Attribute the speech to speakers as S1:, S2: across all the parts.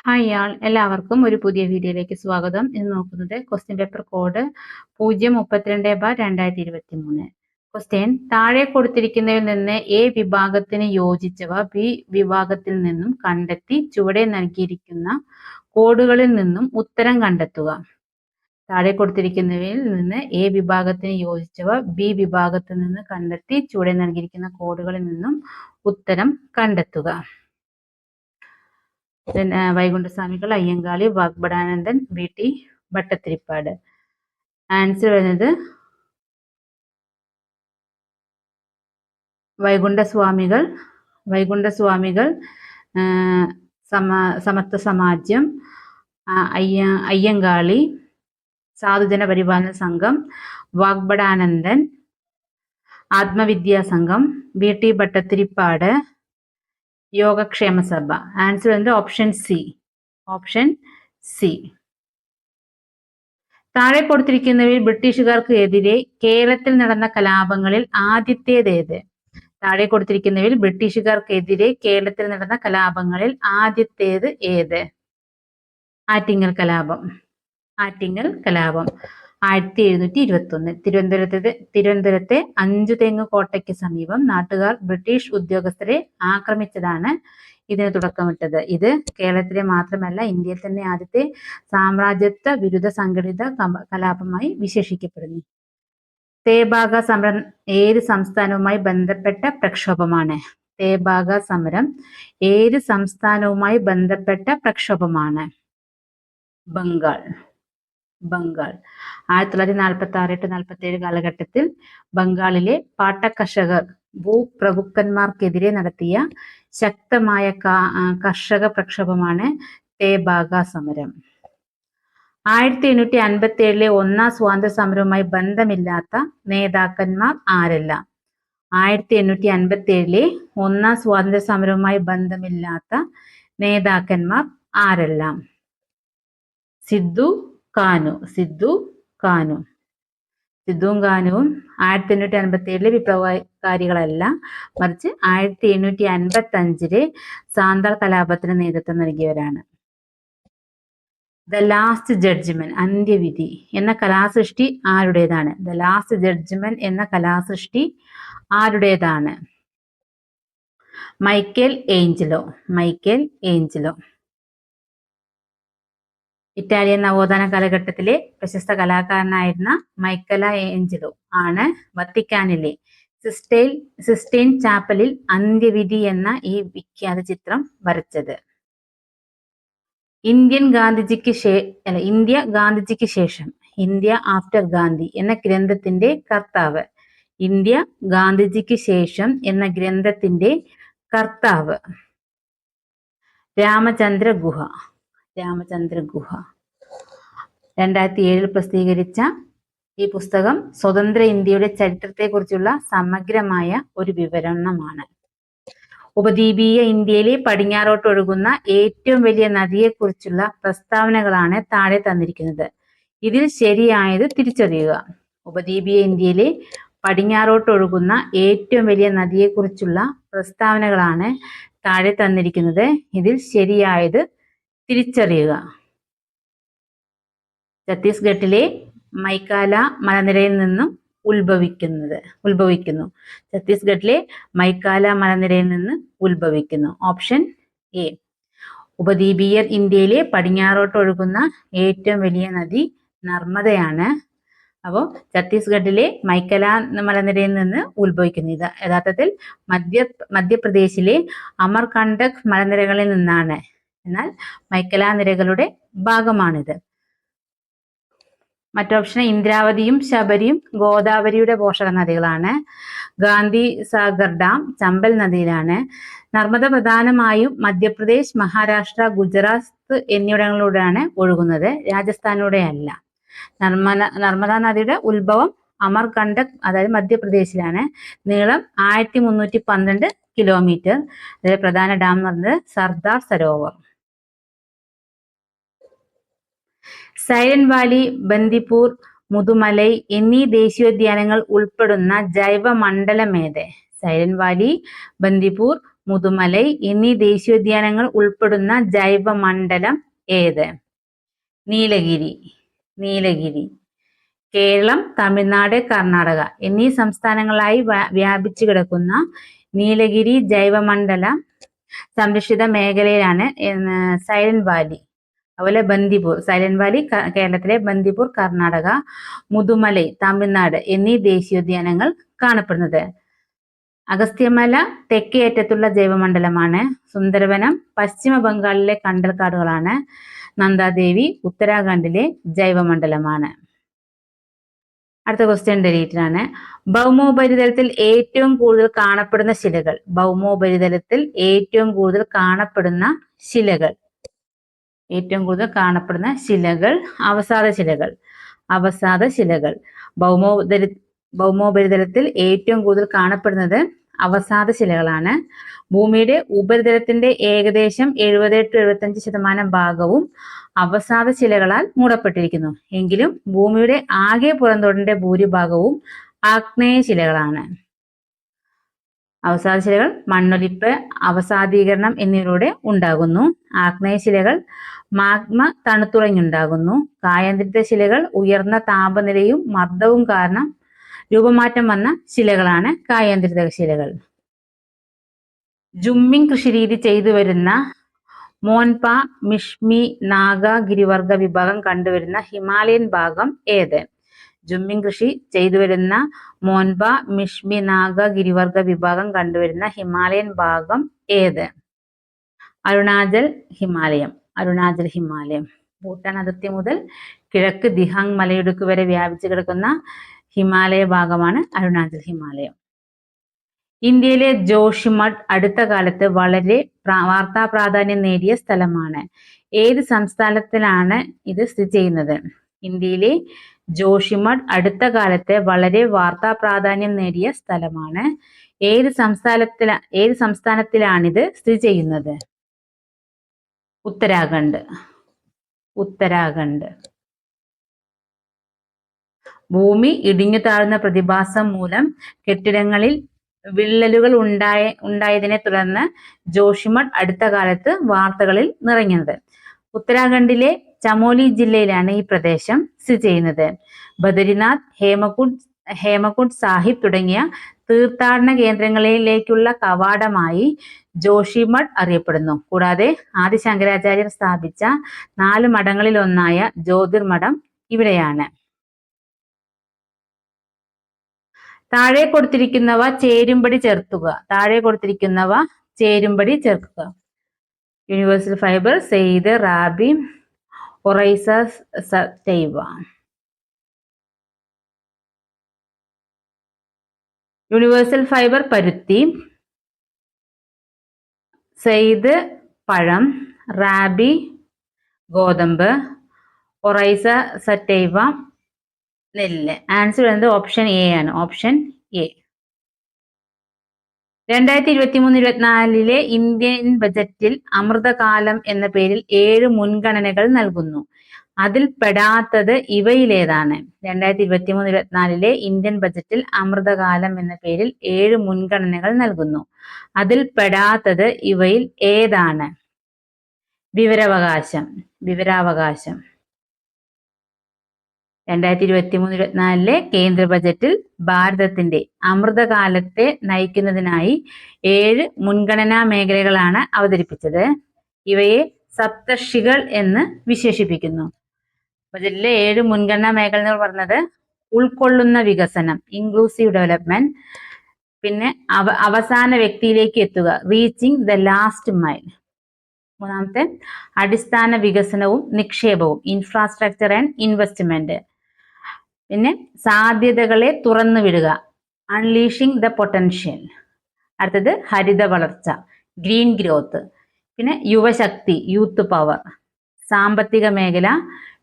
S1: Hi ആൾ എല്ലാവർക്കും ഒരു പുതിയ വീഡിയോയിലേക്ക് സ്വാഗതം. ഇന്ന് നോക്കുന്നത് ക്വസ്റ്റ്യൻ പേപ്പർ കോഡ് 032/2023. ക്വസ്റ്റ്യൻ താഴെ കൊടുത്തിരിക്കുന്നതിൽ നിന്ന് എ വിഭാഗത്തിന് യോജിച്ചവ ബി വിഭാഗത്തിൽ നിന്നും കണ്ടെത്തി ചുവടെ നൽകിയിരിക്കുന്ന കോഡുകളിൽ നിന്നും ഉത്തരം കണ്ടെത്തുക. താഴെ കൊടുത്തിരിക്കുന്നവയിൽ നിന്ന് എ വിഭാഗത്തിന് യോജിച്ചവ ബി വിഭാഗത്തിൽ നിന്ന് കണ്ടെത്തി ചുവടെ നൽകിയിരിക്കുന്ന കോഡുകളിൽ നിന്നും ഉത്തരം കണ്ടെത്തുക. വൈകുണ്ഠസ്വാമികൾ, അയ്യങ്കാളി, വാഗ്ബടാനന്ദൻ, VT ഭട്ടത്തിരിപ്പാട്. ആൻസർ വരുന്നത് വൈകുണ്ഠസ്വാമികൾ, സമത്വ സമാജം, അയ്യങ്കാളി, സാധുജന പരിപാലന സംഘം, വാഗ്ബടാനന്ദൻ, ആത്മവിദ്യാ സംഘം, VT ഭട്ടത്തിരിപ്പാട്, യോഗക്ഷേമ സഭ. ആൻസർ വരുന്നത് ഓപ്ഷൻ സി. താഴെ കൊടുത്തിരിക്കുന്നവയിൽ ബ്രിട്ടീഷുകാർക്ക് എതിരെ കേരളത്തിൽ നടന്ന കലാപങ്ങളിൽ ആദ്യത്തേത്? താഴെ കൊടുത്തിരിക്കുന്നവയിൽ ബ്രിട്ടീഷുകാർക്കെതിരെ കേരളത്തിൽ നടന്ന കലാപങ്ങളിൽ ആദ്യത്തേത് ഏത്? ആറ്റിങ്ങൽ കലാപം. 1721. തിരുവനന്തപുരത്തെ അഞ്ചുതെങ്ങ് കോട്ടയ്ക്ക് സമീപം നാട്ടുകാർ ബ്രിട്ടീഷ് ഉദ്യോഗസ്ഥരെ ആക്രമിച്ചതാണ് ഇതിന് തുടക്കമിട്ടത്. ഇത് കേരളത്തിലെ മാത്രമല്ല ഇന്ത്യയിൽ തന്നെ ആദ്യത്തെ സാമ്രാജ്യത്വ വിരുദ്ധ സംഘടിത കലാപമായി വിശേഷിക്കപ്പെടുന്നു. തേഭാഗ സമരം ഏത് സംസ്ഥാനവുമായി ബന്ധപ്പെട്ട പ്രക്ഷോഭമാണ്? തേഭാഗ സമരം ഏത് സംസ്ഥാനവുമായി ബന്ധപ്പെട്ട പ്രക്ഷോഭമാണ്? ബംഗാൾ. 1946-47 കാലഘട്ടത്തിൽ ബംഗാളിലെ പാട്ടക്കർഷകർ ഭൂപ്രഭുക്കന്മാർക്കെതിരെ നടത്തിയ ശക്തമായ കർഷക പ്രക്ഷോഭമാണ് തേഭാഗ സമരം. 1857 ഒന്നാം സ്വാതന്ത്ര്യ സമരവുമായി ബന്ധമില്ലാത്ത നേതാക്കന്മാർ ആരെല്ലാം? 1857 ഒന്നാം സ്വാതന്ത്ര്യ സമരവുമായി ബന്ധമില്ലാത്ത നേതാക്കന്മാർ ആരെല്ലാം? സിദ്ധുവും കാനുവും 1857 വിപ്ലവകാരികളല്ല, മറിച്ച് 1855 സാന്താൾ കലാപത്തിന് നേതൃത്വം നൽകിയവരാണ്. ദ ലാസ്റ്റ് ജഡ്ജ്മെന്റ് അന്ത്യവിധി എന്ന കലാസൃഷ്ടി ആരുടേതാണ്? ദ ലാസ്റ്റ് ജഡ്ജ്മെന്റ് എന്ന കലാസൃഷ്ടി ആരുടേതാണ്? Michael Angelo. ഇറ്റാലിയൻ നവോത്ഥാന കാലഘട്ടത്തിലെ പ്രശസ്ത കലാകാരനായിരുന്ന മൈക്കല ഏഞ്ചലോ ആണ് വത്തിക്കാനിലെ സിസ്റ്റൈൻ ചാപ്പലിൽ അന്ത്യവിധി എന്ന ഈ വിഖ്യാത ചിത്രം വരച്ചത്. ഇന്ത്യ ഗാന്ധിജിക്ക് ശേഷം ഇന്ത്യ ആഫ്റ്റർ ഗാന്ധി എന്ന ഗ്രന്ഥത്തിന്റെ കർത്താവ്. ഇന്ത്യ ഗാന്ധിജിക്ക് ശേഷം എന്ന ഗ്രന്ഥത്തിന്റെ കർത്താവ് രാമചന്ദ്ര ഗുഹ. 2007 പ്രസിദ്ധീകരിച്ച ഈ പുസ്തകം സ്വതന്ത്ര ഇന്ത്യയുടെ ചരിത്രത്തെക്കുറിച്ചുള്ള സമഗ്രമായ ഒരു വിവരണമാണ്. ഉപദ്വീപീയ ഇന്ത്യയിലെ പടിഞ്ഞാറോട്ടൊഴുകുന്ന ഏറ്റവും വലിയ നദിയെക്കുറിച്ചുള്ള പ്രസ്താവനകളാണ് താഴെ തന്നിരിക്കുന്നത്. ഇതിൽ ശരിയായത് തിരിച്ചറിയുക. ഉപദ്വീപീയ ഇന്ത്യയിലെ പടിഞ്ഞാറോട്ടൊഴുകുന്ന ഏറ്റവും വലിയ നദിയെക്കുറിച്ചുള്ള പ്രസ്താവനകളാണ് താഴെ തന്നിരിക്കുന്നത്. ഇതിൽ ശരിയായത് തിരിച്ചറിയുക. ഛത്തീസ്ഗഡിലെ മൈക്കാല മലനിരയിൽ നിന്നും ഉത്ഭവിക്കുന്നു. ഛത്തീസ്ഗഡിലെ മൈക്കാല മലനിരയിൽ നിന്ന് ഉത്ഭവിക്കുന്നു. Option A. ഉപദ്വീപീയ ഇന്ത്യയിലെ പടിഞ്ഞാറോട്ടൊഴുകുന്ന ഏറ്റവും വലിയ നദി നർമ്മദയാണ്. അപ്പോൾ ഛത്തീസ്ഗഡിലെ മൈക്കല മലനിരയിൽ നിന്ന് ഉത്ഭവിക്കുന്നു. ഇത് യഥാർത്ഥത്തിൽ മധ്യപ്രദേശിലെ അമർകണ്ടക് മലനിരകളിൽ നിന്നാണ്. എന്നാൽ മൈക്കല നിരകളുടെ ഭാഗമാണിത്. മറ്റോപ്ഷൻ ഇന്ദ്രാവതിയും ശബരിയും ഗോദാവരിയുടെ പോഷക നദികളാണ്. ഗാന്ധി സാഗർ ഡാം ചമ്പൽ നദിയിലാണ്. നർമ്മദ പ്രധാനമായും മധ്യപ്രദേശ്, മഹാരാഷ്ട്ര, ഗുജറാത്ത് എന്നിവിടങ്ങളിലൂടെയാണ് ഒഴുകുന്നത്, രാജസ്ഥാനിലൂടെ അല്ല. നർമ്മദ നദിയുടെ ഉത്ഭവം അമർകണ്ടക് അതായത് മധ്യപ്രദേശിലാണ്. നീളം 1312 കിലോമീറ്റർ. അതിലെ പ്രധാന ഡാം എന്ന് പറയുന്നത് സർദാർ സരോവർ. സൈലന്റ് വാലി, ബന്ദിപ്പൂർ, മുതുമലൈ എന്നീ ദേശീയോദ്യാനങ്ങൾ ഉൾപ്പെടുന്ന ജൈവ മണ്ഡലം ഏത്? സൈലന്റ് വാലി, ബന്ദിപ്പൂർ, മുതുമലൈ എന്നീ ദേശീയോദ്യാനങ്ങൾ ഉൾപ്പെടുന്ന ജൈവമണ്ഡലം ഏത്? നീലഗിരി. നീലഗിരി. കേരളം, തമിഴ്നാട്, കർണാടക എന്നീ സംസ്ഥാനങ്ങളായി വ്യാപിച്ചു കിടക്കുന്ന നീലഗിരി ജൈവമണ്ഡല സംരക്ഷിത മേഖലയിലാണ് സൈലന്റ് വാലി, അതുപോലെ ബന്ദിപ്പൂർ. സൈലന്റ് വാലി കേരളത്തിലെ, ബന്ദിപ്പൂർ കർണാടക, മുതുമലൈ തമിഴ്നാട് എന്നീ ദേശീയോദ്യാനങ്ങൾ കാണപ്പെടുന്നത്. അഗസ്ത്യമല തെക്കേ അറ്റത്തുള്ള ജൈവമണ്ഡലമാണ്. സുന്ദരവനം പശ്ചിമ ബംഗാളിലെ കണ്ടൽക്കാടുകളാണ്. നന്ദാദേവി ഉത്തരാഖണ്ഡിലെ ജൈവമണ്ഡലമാണ്. അടുത്ത ക്വസ്റ്റ്യൻ ഡെലീറ്റഡ്. ഭൗമോപരിതലത്തിൽ ഏറ്റവും കൂടുതൽ കാണപ്പെടുന്ന ശിലകൾ. ഭൗമോപരിതലത്തിൽ ഏറ്റവും കൂടുതൽ കാണപ്പെടുന്ന ശിലകൾ. ഏറ്റവും കൂടുതൽ കാണപ്പെടുന്ന ശിലകൾ അവസാദ ശിലകൾ. അവസാദ ശിലകൾ. ഭൗമോപരിതലത്തിൽ ഏറ്റവും കൂടുതൽ കാണപ്പെടുന്നത് അവസാദ ശിലകളാണ്. ഭൂമിയുടെ ഉപരിതലത്തിന്റെ ഏകദേശം 70-75% ഭാഗവും അവസാദ ശിലകളാൽ മൂടപ്പെട്ടിരിക്കുന്നു. എങ്കിലും ഭൂമിയുടെ ആകെ പുറംതോടിന്റെ ഭൂരിഭാഗവും ആഗ്നേയ ശിലകളാണ്. അവസാദ ശിലകൾ മണ്ണൊലിപ്പ്, അവസാദീകരണം എന്നിവയിലൂടെ ഉണ്ടാകുന്നു. ആഗ്നേയ ശിലകൾ മാഗ്മ തണുത്തുറഞ്ഞുണ്ടാകുന്നു. കായാന്തരിത ശിലകൾ ഉയർന്ന താപനിലയും മർദ്ദവും കാരണം രൂപമാറ്റം വന്ന ശിലകളാണ് കായാന്തരിത ശിലകൾ. ജുമ്മിങ് കൃഷിരീതി ചെയ്തു വരുന്ന മോൻപ, മിഷ്മി, നാഗ ഗിരിവർഗ വിഭാഗം കണ്ടുവരുന്ന ഹിമാലയൻ ഭാഗം ഏത്? ജുമ്മിങ് കൃഷി ചെയ്തു വരുന്ന മോൻപ, മിഷ്മി, നാഗ ഗിരിവർഗ വിഭാഗം കണ്ടുവരുന്ന ഹിമാലയൻ ഭാഗം ഏത്? അരുണാചൽ ഹിമാലയം. അരുണാചൽ ഹിമാലയം. ഭൂട്ടാൻ അതിർത്തി മുതൽ കിഴക്ക് ദിഹാങ് മലയിടുക്ക് വരെ വ്യാപിച്ചു കിടക്കുന്ന ഹിമാലയ ഭാഗമാണ് അരുണാചൽ ഹിമാലയം. ഇന്ത്യയിലെ ജോഷിമഠ് അടുത്ത കാലത്ത് വളരെ വാർത്താ പ്രാധാന്യം നേടിയ സ്ഥലമാണ്. ഏത് സംസ്ഥാനത്തിലാണ് ഇത് സ്ഥിതി ചെയ്യുന്നത്? ഇന്ത്യയിലെ ജോഷിമഠ് അടുത്ത കാലത്ത് വളരെ വാർത്താ പ്രാധാന്യം നേടിയ സ്ഥലമാണ്. ഏത് സംസ്ഥാനത്തിലാണിത് സ്ഥിതി ചെയ്യുന്നത്? ഉത്തരാഖണ്ഡ്. ഉത്തരാഖണ്ഡ്. ഭൂമി ഇടിഞ്ഞു താഴുന്ന പ്രതിഭാസം മൂലം കെട്ടിടങ്ങളിൽ വിള്ളലുകൾ ഉണ്ടായതിനെ തുടർന്ന് ജോഷിമഠ് അടുത്ത കാലത്ത് വാർത്തകളിൽ നിറഞ്ഞത്. ഉത്തരാഖണ്ഡിലെ ചമോലി ജില്ലയിലാണ് ഈ പ്രദേശം സ്ഥിതി ചെയ്യുന്നത്. ബദരിനാഥ്, ഹേമകുണ്ട് സാഹിബ് തുടങ്ങിയ തീർത്ഥാടന കേന്ദ്രങ്ങളിലേക്കുള്ള കവാടമായി ജോഷിമഠ് അറിയപ്പെടുന്നു. കൂടാതെ ആദി ശങ്കരാചാര്യർ സ്ഥാപിച്ച 4 മഠങ്ങളിലൊന്നായ ജ്യോതിർമഠം ഇവിടെയാണ്. താഴെ കൊടുത്തിരിക്കുന്നവ ചേരുംപടി ചേർക്കുക. താഴെ കൊടുത്തിരിക്കുന്നവ ചേരുംപടി ചേർക്കുക. Universal fibre Zaid, Rabi, Oryza, sativa. Universal fibre പരുത്തി, സെയ്ദ് പഴം, റാബി ഗോതമ്പ്, ഒറൈസ സറ്റൈവ നെല്ല്. ആൻസർ വരുന്നത് ഓപ്ഷൻ എ ആണ്. Option A. 2023-24 ഇന്ത്യൻ ബജറ്റിൽ അമൃതകാലം എന്ന പേരിൽ 7 മുൻഗണനകൾ നൽകുന്നു. അതിൽ പെടാത്തത് ഇവയിലേതാണ്? 2023-24 ഇന്ത്യൻ ബജറ്റിൽ അമൃതകാലം എന്ന പേരിൽ 7 മുൻഗണനകൾ നൽകുന്നു. അതിൽ പെടാത്തത് ഇവയിൽ ഏതാണ്? വിവരാവകാശം. വിവരാവകാശം. 2023-24 കേന്ദ്ര ബജറ്റിൽ ഭാരതത്തിന്റെ അമൃതകാലത്തെ നയിക്കുന്നതിനായി 7 മുൻഗണനാ മേഖലകളാണ് അവതരിപ്പിച്ചത്. ഇവയെ സപ്തർഷികൾ എന്ന് വിശേഷിപ്പിക്കുന്നു. ബജറ്റിലെ 7 മുൻഗണനാ മേഖല എന്ന് പറഞ്ഞത് ഉൾക്കൊള്ളുന്ന വികസനം, ഇൻക്ലൂസീവ് ഡെവലപ്മെന്റ്. പിന്നെ അവസാന വ്യക്തിയിലേക്ക് എത്തുക, റീച്ചിങ് ദ ലാസ്റ്റ് മൈൽ. മൂന്നാമത്തെ അടിസ്ഥാന വികസനവും നിക്ഷേപവും, ഇൻഫ്രാസ്ട്രക്ചർ ആൻഡ് ഇൻവെസ്റ്റ്മെന്റ്. പിന്നെ സാധ്യതകളെ തുറന്നു വിടുക, അൺലീഷിംഗ് ദ പൊട്ടൻഷ്യൽ. അടുത്തത് ഹരിത വളർച്ച, ഗ്രീൻ ഗ്രോത്ത്. പിന്നെ യുവശക്തി, യൂത്ത് പവർ. സാമ്പത്തിക മേഖല,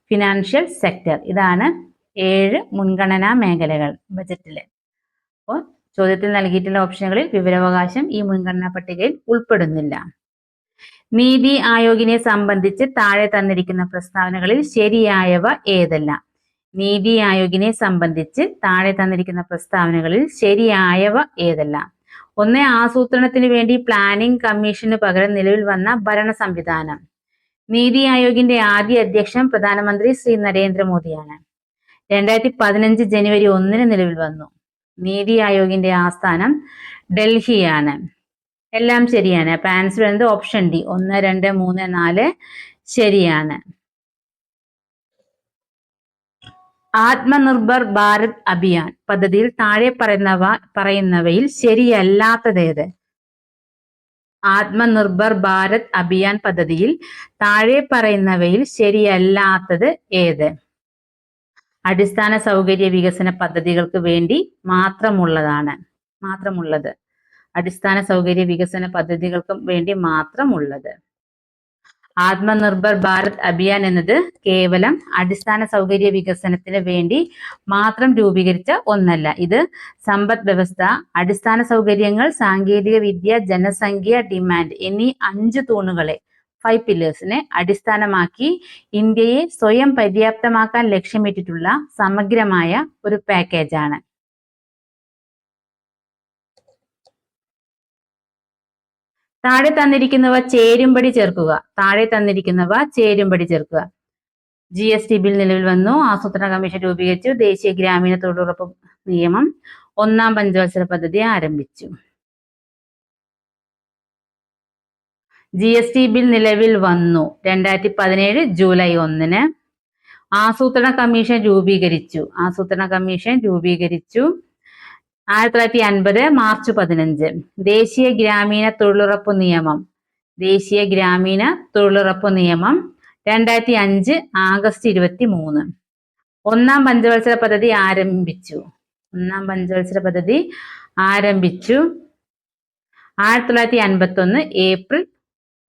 S1: ഫിനാൻഷ്യൽ സെക്ടർ. ഇതാണ് 7 മുൻഗണനാ മേഖലകൾ ബജറ്റില്. അപ്പോൾ ചോദ്യത്തിൽ നൽകിയിട്ടുള്ള ഓപ്ഷനുകളിൽ വിവരാവകാശം ഈ മുൻഗണനാ പട്ടികയിൽ ഉൾപ്പെടുന്നില്ല. നീതി ആയോഗിനെ സംബന്ധിച്ച് താഴെ തന്നിരിക്കുന്ന പ്രസ്താവനകളിൽ ശരിയായവ ഏതെല്ലാം? നീതി ആയോഗിനെ സംബന്ധിച്ച് താഴെ തന്നിരിക്കുന്ന പ്രസ്താവനകളിൽ ശരിയായവ ഏതെല്ലാം? ഒന്ന്, ആസൂത്രണത്തിന് വേണ്ടി പ്ലാനിംഗ് കമ്മീഷന് പകരം നിലവിൽ വന്ന ഭരണ സംവിധാനം. നീതി ആയോഗിന്റെ ആദ്യ അധ്യക്ഷൻ പ്രധാനമന്ത്രി ശ്രീ നരേന്ദ്രമോദിയാണ്. 2015 ജനുവരി 1 നിലവിൽ വന്നു. നീതി ആയോഗിന്റെ ആസ്ഥാനം ഡൽഹിയാണ്. എല്ലാം ശരിയാണ്. അപ്പൊ ആൻസർ എന്ത്? Option D. 1, 2, 3, 4 ശരിയാണ്. ആത്മനിർഭർ ഭാരത് അഭിയാൻ പദ്ധതിയിൽ താഴെ പറയുന്നവയിൽ ശരിയല്ലാത്തതേത്? ആത്മനിർഭർ ഭാരത് അഭിയാൻ പദ്ധതിയിൽ താഴെ പറയുന്നവയിൽ ശരിയല്ലാത്തത് ഏത്? അടിസ്ഥാന സൗകര്യ വികസന പദ്ധതികൾക്ക് വേണ്ടി മാത്രമുള്ളത്. അടിസ്ഥാന സൗകര്യ വികസന പദ്ധതികൾക്ക് വേണ്ടി മാത്രമുള്ളത്. ആത്മനിർഭർ ഭാരത് അഭിയാൻ എന്നത് കേവലം അടിസ്ഥാന സൗകര്യ വികസനത്തിന് വേണ്ടി മാത്രം രൂപീകരിച്ച ഒന്നല്ല. ഇത് സമ്പദ് വ്യവസ്ഥ, അടിസ്ഥാന സൗകര്യങ്ങൾ, സാങ്കേതിക വിദ്യ, ജനസംഖ്യ, ഡിമാൻഡ് എന്നീ 5 തൂണുകളെ 5 പില്ലേഴ്സിനെ അടിസ്ഥാനമാക്കി ഇന്ത്യയെ സ്വയം പര്യാപ്തമാക്കാൻ ലക്ഷ്യമിട്ടിട്ടുള്ള സമഗ്രമായ ഒരു പാക്കേജാണ്. താഴെ തന്നിരിക്കുന്നവ ചേരുംപടി ചേർക്കുക. GST ബിൽ നിലവിൽ വന്നു. ആസൂത്രണ കമ്മീഷൻ രൂപീകരിച്ചു. ദേശീയ ഗ്രാമീണ തൊഴിലുറപ്പ് നിയമം. 1ാം പഞ്ചവത്സര പദ്ധതി ആരംഭിച്ചു. GST ബിൽ നിലവിൽ വന്നു 2017 ജൂലൈ 1. ആസൂത്രണ കമ്മീഷൻ രൂപീകരിച്ചു. 1950 മാർച്ച് 15. ദേശീയ ഗ്രാമീണ തൊഴിലുറപ്പ് നിയമം 2005 ആഗസ്റ്റ് 23. 1ാം പഞ്ചവത്സര പദ്ധതി ആരംഭിച്ചു. 1951 ഏപ്രിൽ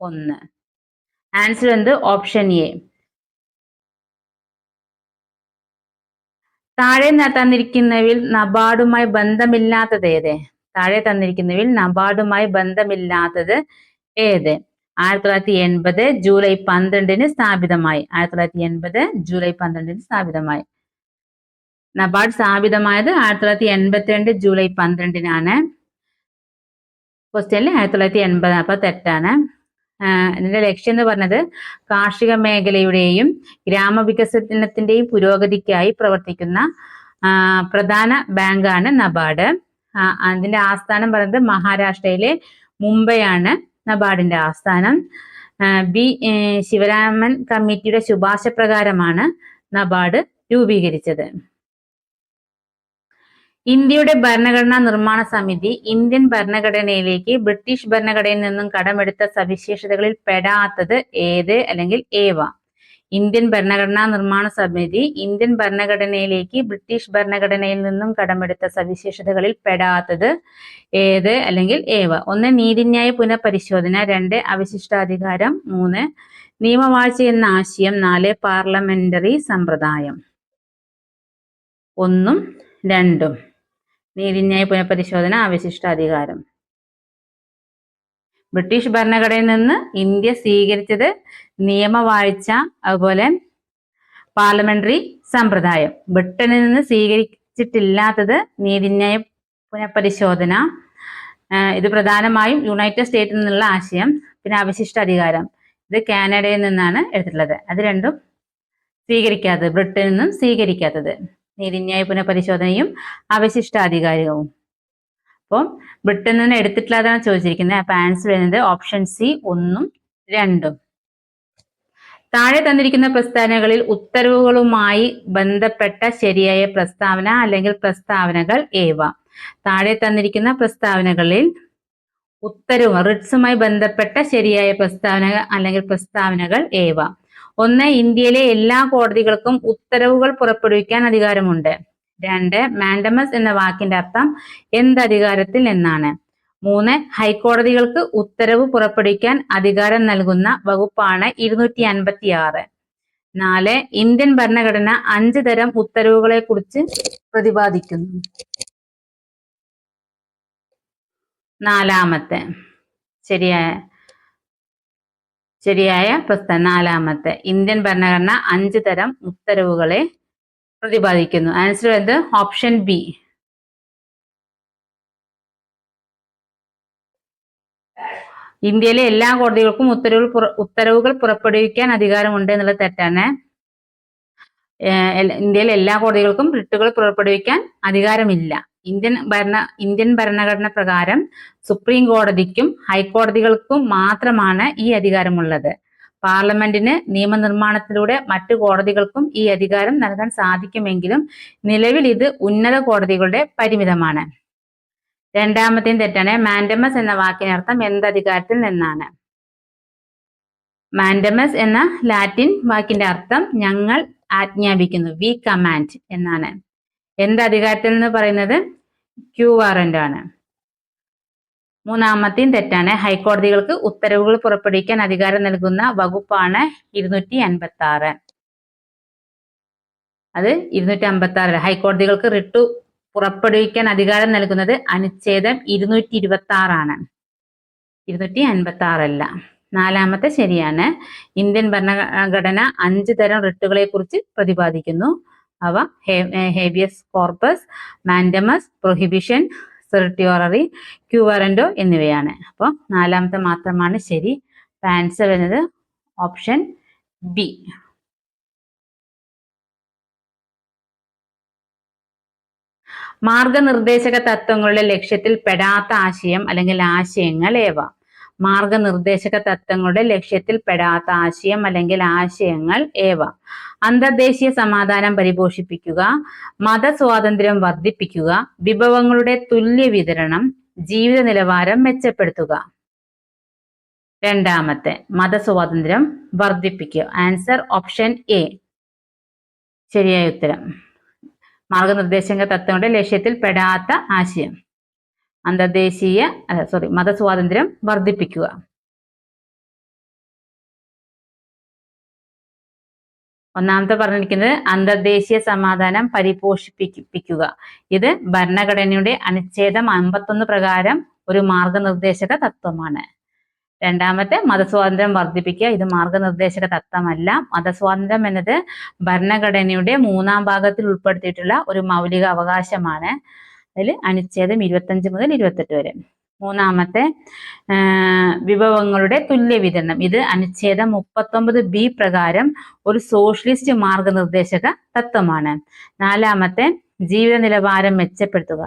S1: 1. ആൻസർ എന്ത്? Option A. താഴെ തന്നിരിക്കുന്നവയിൽ നബാർഡുമായി ബന്ധമില്ലാത്തത് ഏത്? 1980 ജൂലൈ 12 സ്ഥാപിതമായി. നബാർഡ് സ്ഥാപിതമായത് 1982 ജൂലൈ 12 ക്വസ്റ്റ്യനിൽ 1980. അപ്പൊ തെറ്റാണ്. ഇതിന്റെ ലക്ഷ്യം എന്ന് പറഞ്ഞത് കാർഷിക മേഖലയുടെയും ഗ്രാമവികസനത്തിന്റെയും പുരോഗതിക്കായി പ്രവർത്തിക്കുന്ന പ്രധാന ബാങ്കാണ് നബാർഡ്. അതിന്റെ ആസ്ഥാനം പറയുന്നത് മഹാരാഷ്ട്രയിലെ മുംബൈയാണ് നബാർഡിന്റെ ആസ്ഥാനം. ബി ശിവരാമൻ കമ്മിറ്റിയുടെ ശുപാർശ പ്രകാരമാണ് നബാർഡ് രൂപീകരിച്ചത്. ഇന്ത്യയുടെ ഭരണഘടനാ നിർമ്മാണ സമിതി ഇന്ത്യൻ ഭരണഘടനയിലേക്ക് ബ്രിട്ടീഷ് ഭരണഘടനയിൽ നിന്നും കടമെടുത്ത സവിശേഷതകളിൽ പെടാത്തത് ഏത് അല്ലെങ്കിൽ ഏവ? ഇന്ത്യൻ ഭരണഘടനാ നിർമ്മാണ സമിതി ഇന്ത്യൻ ഭരണഘടനയിലേക്ക് ബ്രിട്ടീഷ് ഭരണഘടനയിൽ നിന്നും കടമെടുത്ത സവിശേഷതകളിൽ പെടാത്തത് ഏത് അല്ലെങ്കിൽ ഏവ? 1 നീതിന്യായ പുനഃപരിശോധന, 2 അവശിഷ്ടാധികാരം, 3 നിയമവാഴ്ച എന്ന ആശയം, 4 പാർലമെന്ററി സമ്പ്രദായം. 1ഉം 2ഉം. നീതിന്യായ പുനഃപരിശോധന, അവശിഷ്ടാധികാരം. ബ്രിട്ടീഷ് ഭരണഘടനയിൽ നിന്ന് ഇന്ത്യ സ്വീകരിച്ചത് നിയമവാഴ്ച, അതുപോലെ പാർലമെന്ററി സമ്പ്രദായം. ബ്രിട്ടനിൽ നിന്ന് സ്വീകരിച്ചിട്ടില്ലാത്തത് നീതിന്യായ പുനഃപരിശോധന. ഇത് പ്രധാനമായും യുണൈറ്റഡ് സ്റ്റേറ്റിൽ നിന്നുള്ള ആശയം. പിന്നെ അവശിഷ്ടാധികാരം, ഇത് കാനഡയിൽ നിന്നാണ് എടുത്തിട്ടുള്ളത്. അത് രണ്ടും സ്വീകരിക്കാത്തത്, ബ്രിട്ടനിൽ നിന്നും സ്വീകരിക്കാത്തത്. നീതിന്യായ പുനഃപരിശോധനയും അവശിഷ്ടാധികാരവും. അപ്പോൾ ബ്രിട്ടനിൽ നിന്ന് എടുത്തിട്ടുള്ളതാണ് ചോദിച്ചിരിക്കുന്നത്. അപ്പൊ ആൻസർ വരുന്നത് ഓപ്ഷൻ സി 1ഉം 2ഉം. താഴെ തന്നിരിക്കുന്ന പ്രസ്താവനകളിൽ ഉത്തരവുകളുമായി ബന്ധപ്പെട്ട ശരിയായ പ്രസ്താവന അല്ലെങ്കിൽ പ്രസ്താവനകൾ ഏവ? താഴെ തന്നിരിക്കുന്ന പ്രസ്താവനകളിൽ റിട്സുമായി ബന്ധപ്പെട്ട ശരിയായ പ്രസ്താവന അല്ലെങ്കിൽ പ്രസ്താവനകൾ ഏവ? 1 ഇന്ത്യയിലെ എല്ലാ കോടതികൾക്കും ഉത്തരവുകൾ പുറപ്പെടുവിക്കാൻ അധികാരമുണ്ട്. 2 മാൻഡമസ് എന്ന വാക്കിന്റെ അർത്ഥം എന്തധികാരത്തിൽ എന്നാണ്? 3 ഹൈക്കോടതികൾക്ക് ഉത്തരവ് പുറപ്പെടുവിക്കാൻ അധികാരം നൽകുന്ന വകുപ്പാണ് 256. 4 ഇന്ത്യൻ ഭരണഘടന 5 തരം ഉത്തരവുകളെ കുറിച്ച് പ്രതിപാദിക്കുന്നു. 4ാമത്തെ ശരിയായ പ്രസ്താവന 4ാമത്തെ ഇന്ത്യൻ ഭരണഘടന 5 തരം ഉത്തരവുകളെ പ്രതിപാദിക്കുന്നു. ആൻസർ എന്ത്? Option B. ഇന്ത്യയിലെ എല്ലാ കോടതികൾക്കും ഉത്തരവുകൾ പുറപ്പെടുവിക്കാൻ അധികാരമുണ്ട് എന്നുള്ളത് തെറ്റാണ്. ഇന്ത്യയിലെ എല്ലാ കോടതികൾക്കും റിട്ടുകൾ പുറപ്പെടുവിക്കാൻ അധികാരമില്ല. ഇന്ത്യൻ ഭരണഘടന പ്രകാരം സുപ്രീം കോടതിക്കും ഹൈക്കോടതികൾക്കും മാത്രമാണ് ഈ അധികാരമുള്ളത്. പാർലമെന്റിന് നിയമനിർമ്മാണത്തിലൂടെ മറ്റു കോടതികൾക്കും ഈ അധികാരം നൽകാൻ സാധിക്കുമെങ്കിലും നിലവിൽ ഇത് ഉന്നത കോടതികളുടെ പരിമിതമാണ്. രണ്ടാമത്തെയും തെറ്റാണ്. മാൻഡമസ് എന്ന വാക്കിനർത്ഥം എന്തധികാരത്തിൽ നിന്നാണ്? മാൻഡമസ് എന്ന ലാറ്റിൻ വാക്കിന്റെ അർത്ഥം ഞങ്ങൾ ആജ്ഞാപിക്കുന്നു, വി കമാൻഡ് എന്നാണ്. എന്തധികാരത്തിൽ നിന്ന് പറയുന്നത്? ക്യൂ വാറന്റ് ആണ്. മൂന്നാമത്തെയും തെറ്റാണ്. ഹൈക്കോടതികൾക്ക് ഉത്തരവുകൾ പുറപ്പെടുവിക്കാൻ അധികാരം നൽകുന്ന വകുപ്പാണ് 256. അത് 256. ഹൈക്കോടതികൾക്ക് റിട്ടു പുറപ്പെടുവിക്കാൻ അധികാരം നൽകുന്നത് അനുച്ഛേദം 226 ആണ്, 256 അല്ല. നാലാമത്തെ ശരിയാണ്. ഇന്ത്യൻ ഭരണഘടന 5 തരം റിട്ടുകളെ കുറിച്ച് പ്രതിപാദിക്കുന്നു. അവ habeas corpus, mandamus, prohibition, certiorari, quo warranto എന്നിവയാണ്. അപ്പോൾ നാലാമത്തെ മാത്രമാണ് ശരി. ആൻസർ വരുന്നത് ഓപ്ഷൻ ബി. മാർഗനിർദ്ദേശക തത്വങ്ങളുടെ ലക്ഷ്യത്തിൽ പെടാത്ത ആശയം അല്ലെങ്കിൽ ആശയങ്ങൾ ഏവ? മാർഗനിർദ്ദേശക തത്വങ്ങളുടെ ലക്ഷ്യത്തിൽ പെടാത്ത ആശയം അല്ലെങ്കിൽ ആശയങ്ങൾ ഏവ? അന്തർദേശീയ സമാധാനം പരിപോഷിപ്പിക്കുക, മതസ്വാതന്ത്ര്യം വർദ്ധിപ്പിക്കുക, വിഭവങ്ങളുടെ തുല്യ വിതരണം, ജീവിത നിലവാരം മെച്ചപ്പെടുത്തുക. രണ്ടാമത്തെ, മതസ്വാതന്ത്ര്യം വർദ്ധിപ്പിക്കുക. ആൻസർ ഓപ്ഷൻ എ, ശരിയായ ഉത്തരം. മാർഗനിർദ്ദേശക തത്വങ്ങളുടെ ലക്ഷ്യത്തിൽ പെടാത്ത ആശയം മതസ്വാതന്ത്ര്യം വർദ്ധിപ്പിക്കുക. ഒന്നാമത്തെ പറഞ്ഞിരിക്കുന്നത് അന്തർദേശീയ സമാധാനം പരിപോഷിപ്പിക്കുക. ഇത് ഭരണഘടനയുടെ അനുച്ഛേദം 51 പ്രകാരം ഒരു മാർഗനിർദ്ദേശക തത്വമാണ്. രണ്ടാമത്തെ, മതസ്വാതന്ത്ര്യം വർദ്ധിപ്പിക്കുക. ഇത് മാർഗനിർദ്ദേശക തത്വമല്ല. മതസ്വാതന്ത്ര്യം എന്നത് ഭരണഘടനയുടെ 3-ാം ഭാഗത്തിൽ ഉൾപ്പെടുത്തിയിട്ടുള്ള ഒരു മൗലിക അവകാശമാണ്. അതിൽ അനുച്ഛേദം 25 മുതൽ 28 വരെ. മൂന്നാമത്തെ, വിഭവങ്ങളുടെ തുല്യ വിതരണം. ഇത് അനുച്ഛേദം 39B പ്രകാരം ഒരു സോഷ്യലിസ്റ്റ് മാർഗനിർദ്ദേശക തത്വമാണ്. നാലാമത്തെ, ജീവിത നിലവാരം മെച്ചപ്പെടുത്തുക.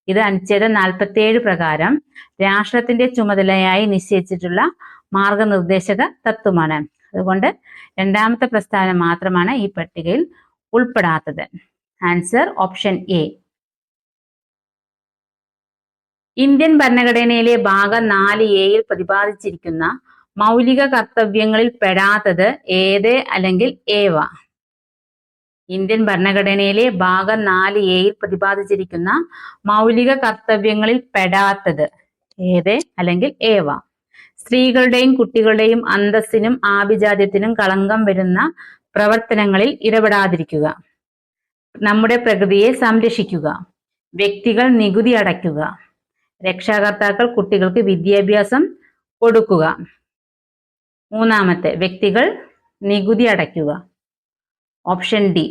S1: ഇത് അനുച്ഛേദം 47 പ്രകാരം രാഷ്ട്രത്തിന്റെ ചുമതലയായി നിശ്ചയിച്ചിട്ടുള്ള മാർഗനിർദ്ദേശക തത്വമാണ്. അതുകൊണ്ട് രണ്ടാമത്തെ പ്രസ്താവന മാത്രമാണ് ഈ പട്ടികയിൽ ഉൾപ്പെടാത്തത്. Answer option A. ഇന്ത്യൻ ഭരണഘടനയിലെ ഭാഗം 4A-യിൽ പ്രതിപാദിച്ചിരിക്കുന്ന മൗലിക കർത്തവ്യങ്ങളിൽ പെടാത്തത് ഏത് അല്ലെങ്കിൽ ഏവ? ഇന്ത്യൻ ഭരണഘടനയിലെ ഭാഗം 4A-യിൽ പ്രതിപാദിച്ചിരിക്കുന്ന മൗലിക കർത്തവ്യങ്ങളിൽ പെടാത്തത് ഏത് അല്ലെങ്കിൽ ഏവ? സ്ത്രീകളുടെയും കുട്ടികളുടെയും അന്തസ്സിനും ആഭിജാത്യത്തിനും കളങ്കം വരുന്ന പ്രവർത്തനങ്ങളിൽ ഇടപെടാതിരിക്കുക, നമ്മുടെ പ്രകൃതിയെ സംരക്ഷിക്കുക, വ്യക്തികൾ നികുതി അടയ്ക്കുക, രക്ഷാകർത്താക്കൾ കുട്ടികൾക്ക് വിദ്യാഭ്യാസം കൊടുക്കുക. മൂന്നാമത്തെ, വ്യക്തികൾ നികുതി അടയ്ക്കുക. Option D.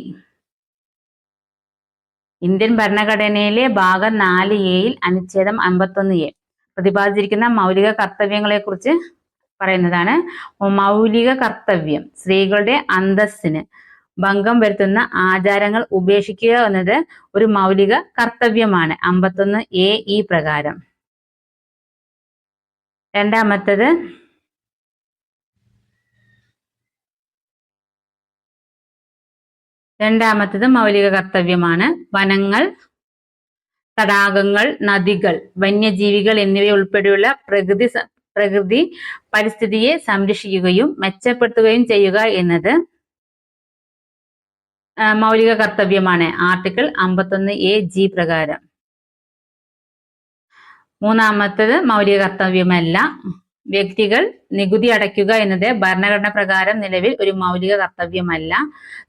S1: ഇന്ത്യൻ ഭരണഘടനയിലെ ഭാഗം 4A-യിൽ അനുച്ഛേദം 51A പ്രതിപാദിച്ചിരിക്കുന്ന മൗലിക കർത്തവ്യങ്ങളെ കുറിച്ച് പറയുന്നതാണ്. മൗലിക കർത്തവ്യം, സ്ത്രീകളുടെ അന്തസ്സിന് ഭംഗം വരുത്തുന്ന ആചാരങ്ങൾ ഉപേക്ഷിക്കുക എന്നത് ഒരു മൗലിക കർത്തവ്യമാണ് 51A പ്രകാരം. രണ്ടാമത്തത് മൗലിക കർത്തവ്യമാണ്. വനങ്ങൾ, തടാകങ്ങൾ, നദികൾ, വന്യജീവികൾ എന്നിവ ഉൾപ്പെടെയുള്ള പ്രകൃതി പരിസ്ഥിതിയെ സംരക്ഷിക്കുകയും മെച്ചപ്പെടുത്തുകയും ചെയ്യുക എന്നത് മൗലിക കർത്തവ്യമാണ് ആർട്ടിക്കിൾ 51AG പ്രകാരം. മൂന്നാമത്തത് മൗലിക കർത്തവ്യമല്ല. വ്യക്തികൾ നികുതി അടയ്ക്കുക എന്നത് ഭരണഘടന പ്രകാരം നിലവിൽ ഒരു മൗലിക കർത്തവ്യമല്ല.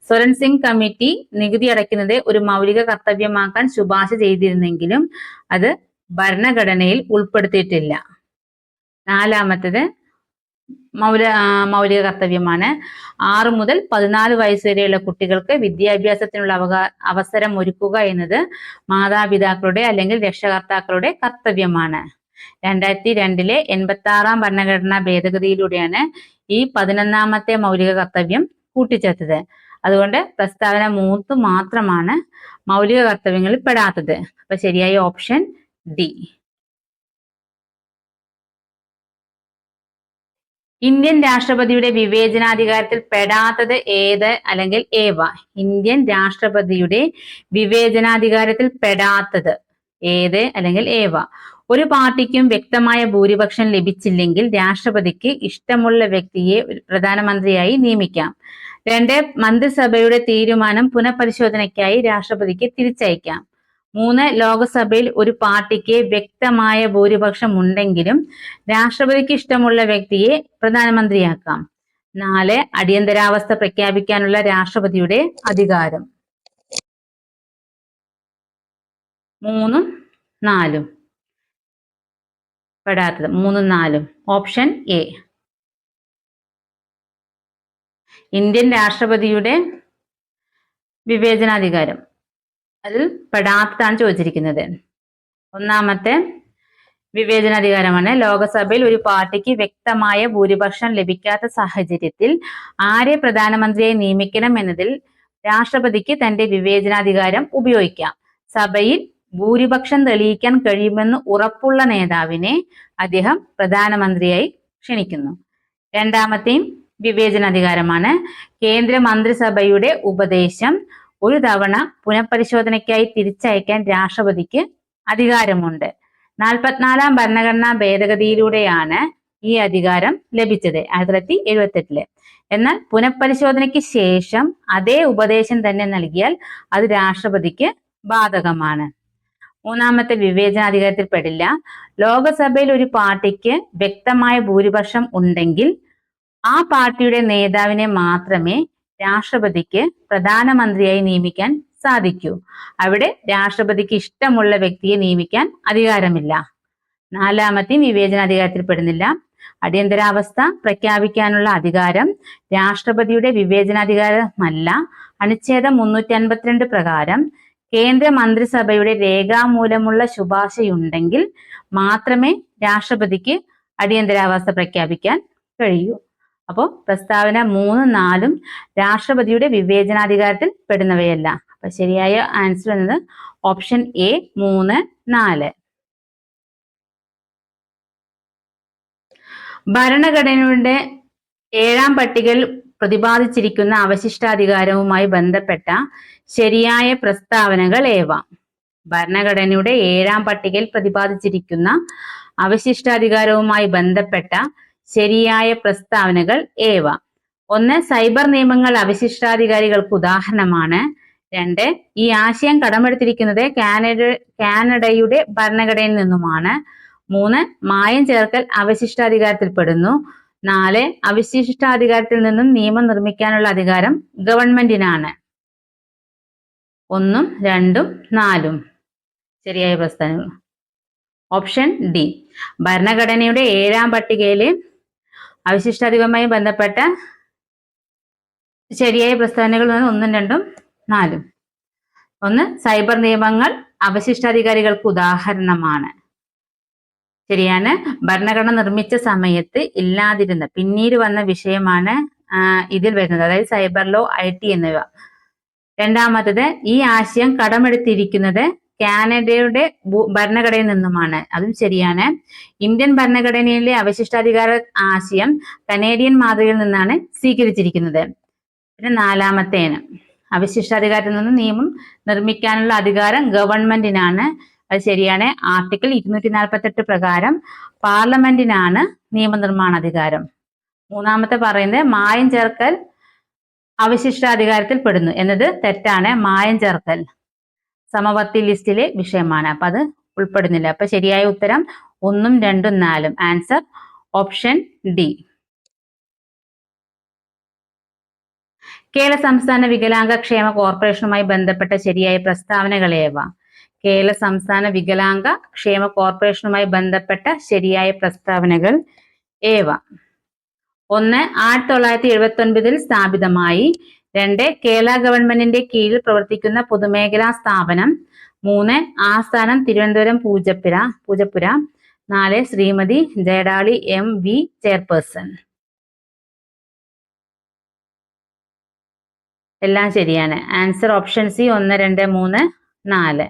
S1: സ്വരൺ സിംഗ് കമ്മിറ്റി നികുതി അടയ്ക്കുന്നത് ഒരു മൗലിക കർത്തവ്യമാക്കാൻ ശുപാർശ ചെയ്തിരുന്നെങ്കിലും അത് ഭരണഘടനയിൽ ഉൾപ്പെടുത്തിയിട്ടില്ല. നാലാമത്തത് മൗലിക കർത്തവ്യമാണ്. 6 മുതൽ 14 വയസ്സ് വരെയുള്ള കുട്ടികൾക്ക് വിദ്യാഭ്യാസത്തിനുള്ള അവസരം ഒരുക്കുക എന്നത് മാതാപിതാക്കളുടെ അല്ലെങ്കിൽ രക്ഷകർത്താക്കളുടെ കർത്തവ്യമാണ്. 2002 86 ഭരണഘടനാ ഭേദഗതിയിലൂടെയാണ് ഈ 11ാമത്തെ മൗലിക കർത്തവ്യം കൂട്ടിച്ചേർത്തത്. അതുകൊണ്ട് പ്രസ്താവന 3 മാത്രമാണ് മൗലിക കർത്തവ്യങ്ങളിൽ പെടാത്തത്. അപ്പൊ ശരിയായ ഓപ്ഷൻ ഡി. ഇന്ത്യൻ രാഷ്ട്രപതിയുടെ വിവേചനാധികാരത്തിൽ പെടാത്തത് ഏത് അല്ലെങ്കിൽ ഏവ? ഇന്ത്യൻ രാഷ്ട്രപതിയുടെ വിവേചനാധികാരത്തിൽ പെടാത്തത് ഏത് അല്ലെങ്കിൽ ഏവ? ഒരു പാർട്ടിക്കും വ്യക്തമായ ഭൂരിപക്ഷം ലഭിച്ചില്ലെങ്കിൽ രാഷ്ട്രപതിക്ക് ഇഷ്ടമുള്ള വ്യക്തിയെ പ്രധാനമന്ത്രിയായി നിയമിക്കാം. 2. മന്ത്രിസഭയുടെ തീരുമാനം പുനഃപരിശോധനയ്ക്കായി രാഷ്ട്രപതിക്ക് തിരിച്ചയക്കാം. 3. ലോക്സഭയിൽ ഒരു പാർട്ടിക്ക് വ്യക്തമായ ഭൂരിപക്ഷം ഉണ്ടെങ്കിലും രാഷ്ട്രപതിക്ക് ഇഷ്ടമുള്ള വ്യക്തിയെ പ്രധാനമന്ത്രിയാക്കാം. 4. അടിയന്തരാവസ്ഥ പ്രഖ്യാപിക്കാനുള്ള രാഷ്ട്രപതിയുടെ അധികാരം. 3ഉം 4ഉം പെടാത്തത് 3ഉം 4ഉം. Option A. ഇന്ത്യൻ രാഷ്ട്രപതിയുടെ വിവേചനാധികാരം അതിൽ പെടാത്തതാണ് ചോദിച്ചിരിക്കുന്നത്. ഒന്നാമത്തെ വിവേചനാധികാരമാണ് ലോക്സഭയിൽ ഒരു പാർട്ടിക്ക് വ്യക്തമായ ഭൂരിപക്ഷം ലഭിക്കാത്ത സാഹചര്യത്തിൽ ആരെ പ്രധാനമന്ത്രിയായി നിയമിക്കണം എന്നതിൽ രാഷ്ട്രപതിക്ക് തന്റെ വിവേചനാധികാരം ഉപയോഗിക്കാം. സഭയിൽ ഭൂരിപക്ഷം തെളിയിക്കാൻ കഴിയുമെന്ന് ഉറപ്പുള്ള നേതാവിനെ അദ്ദേഹം പ്രധാനമന്ത്രിയായി ക്ഷണിക്കുന്നു. രണ്ടാമത്തെയും വിവേചനാധികാരമാണ് കേന്ദ്ര മന്ത്രിസഭയുടെ ഉപദേശം ഒരു തവണ പുനഃപരിശോധനയ്ക്കായി തിരിച്ചയക്കാൻ രാഷ്ട്രപതിക്ക് അധികാരമുണ്ട്. 44ാം ഭരണഘടനാ ഭേദഗതിയിലൂടെയാണ് ഈ അധികാരം ലഭിച്ചത് 1978. എന്നാൽ പുനഃപരിശോധനയ്ക്ക് ശേഷം അതേ ഉപദേശം തന്നെ നൽകിയാൽ അത് രാഷ്ട്രപതിക്ക് ബാധകമാണ്. മൂന്നാമത്തെ വിവേചനാധികാരത്തിൽ പെടില്ല. ലോക്സഭയിൽ ഒരു പാർട്ടിക്ക് വ്യക്തമായ ഭൂരിപക്ഷം ഉണ്ടെങ്കിൽ ആ പാർട്ടിയുടെ നേതാവിനെ മാത്രമേ രാഷ്ട്രപതിക്ക് പ്രധാനമന്ത്രിയായി നിയമിക്കാൻ സാധിക്കൂ. അവിടെ രാഷ്ട്രപതിക്ക് ഇഷ്ടമുള്ള വ്യക്തിയെ നിയമിക്കാൻ അധികാരമില്ല. നാലാമത്തെയും വിവേചനാധികാരത്തിൽ പെടുന്നില്ല. അടിയന്തരാവസ്ഥ പ്രഖ്യാപിക്കാനുള്ള അധികാരം രാഷ്ട്രപതിയുടെ വിവേചനാധികാരമല്ല. അനുച്ഛേദം 352 പ്രകാരം കേന്ദ്ര മന്ത്രിസഭയുടെ രേഖാമൂലമുള്ള ശുപാർശയുണ്ടെങ്കിൽ മാത്രമേ രാഷ്ട്രപതിക്ക് അടിയന്തരാവസ്ഥ പ്രഖ്യാപിക്കാൻ കഴിയൂ. അപ്പോൾ പ്രസ്താവന 3, 4 രാഷ്ട്രപതിയുടെ വിവേചനാധികാരത്തിൽ പെടുന്നവയല്ല. അപ്പൊ ശരിയായ ആൻസർ എന്നത് ഓപ്ഷൻ എ 3, 4. ഭരണഘടനയുടെ 7ാം പട്ടികയിൽ പ്രതിപാദിച്ചിരിക്കുന്ന അവശിഷ്ടാധികാരവുമായി ബന്ധപ്പെട്ട ശരിയായ പ്രസ്താവനകൾ ഏവ? ഭരണഘടനയുടെ 7ാം പട്ടികയിൽ പ്രതിപാദിച്ചിരിക്കുന്ന അവശിഷ്ടാധികാരവുമായി ബന്ധപ്പെട്ട ശരിയായ പ്രസ്താവനകൾ ഏവ? 1. സൈബർ നിയമങ്ങൾ അവശിഷ്ടാധികാരികൾക്ക് ഉദാഹരണമാണ്. 2. ഈ ആശയം കടമെടുത്തിരിക്കുന്നത് കാനഡയുടെ ഭരണഘടനയിൽ നിന്നുമാണ്. 3. മായം ചേർക്കൽ അവശിഷ്ടാധികാരത്തിൽ പെടുന്നു. 4. അവശിഷ്ടാധികാരത്തിൽ നിന്നും നിയമം നിർമ്മിക്കാനുള്ള അധികാരം ഗവൺമെന്റിനാണ്. 1, 2, 4 ശരിയായ പ്രസ്താവനകൾ. Option D. ഭരണഘടനയുടെ 7ാം പട്ടികയിലെ അവശിഷ്ടാധികാരവുമായി ബന്ധപ്പെട്ട ശരിയായ പ്രസ്താവനകൾ 1, 2, 4. 1. സൈബർ നിയമങ്ങൾ അവശിഷ്ടാധികാരികൾക്ക് ഉദാഹരണമാണ്. ശരിയാണ്. ഭരണഘടന നിർമ്മിച്ച സമയത്ത് ഇല്ലാതിരുന്ന പിന്നീട് വന്ന വിഷയമാണ് ഇതിൽ വരുന്നത്, അതായത് സൈബർ ലോ, IT എന്നിവ. രണ്ടാമത്തത് ഈ ആശയം കടമെടുത്തിരിക്കുന്നത് കാനഡയുടെ ഭരണഘടനയിൽ നിന്നുമാണ്. അതും ശരിയാണ്. ഇന്ത്യൻ ഭരണഘടനയിലെ അവശിഷ്ടാധികാര ആശയം കനേഡിയൻ മാതൃകയിൽ നിന്നാണ് സ്വീകരിച്ചിരിക്കുന്നത്. പിന്നെ നാലാമത്തേന് അവശിഷ്ടാധികാരത്തിൽ നിന്ന് നിയമം നിർമ്മിക്കാനുള്ള അധികാരം ഗവൺമെന്റിനാണ്. അത് ശരിയാണ്. ആർട്ടിക്കിൾ 248 പ്രകാരം പാർലമെന്റിനാണ് നിയമനിർമ്മാണാധികാരം. മൂന്നാമത്തെ പറയുന്നത് മായം ചേർക്കൽ അവശിഷ്ടാധികാരത്തിൽ പെടുന്നു എന്നത് തെറ്റാണ്. മായം ചേർക്കൽ സമവർത്തി ലിസ്റ്റിലെ വിഷയമാണ്, അപ്പൊ അത് ഉൾപ്പെടുന്നില്ല. അപ്പൊ ശരിയായ ഉത്തരം 1, 2, 4. Answer option D. കേരള സംസ്ഥാന വികലാംഗ ക്ഷേമ കോർപ്പറേഷനുമായി ബന്ധപ്പെട്ട ശരിയായ പ്രസ്താവനകൾ ഏവ? കേരള സംസ്ഥാന വികലാംഗ ക്ഷേമ കോർപ്പറേഷനുമായി ബന്ധപ്പെട്ട ശരിയായ പ്രസ്താവനകൾ ഏവ? 1. 1979 സ്ഥാപിതമായി. 2. കേരള ഗവൺമെന്റിന്റെ കീഴിൽ പ്രവർത്തിക്കുന്ന പൊതുമേഖലാ സ്ഥാപനം. 3. ആസ്ഥാനം തിരുവനന്തപുരം പൂജപ്പുര. 4 Shrimati Jayadali MV chairperson. എല്ലാം ശരിയാണ്. Answer option C 1, 2, 3, 4.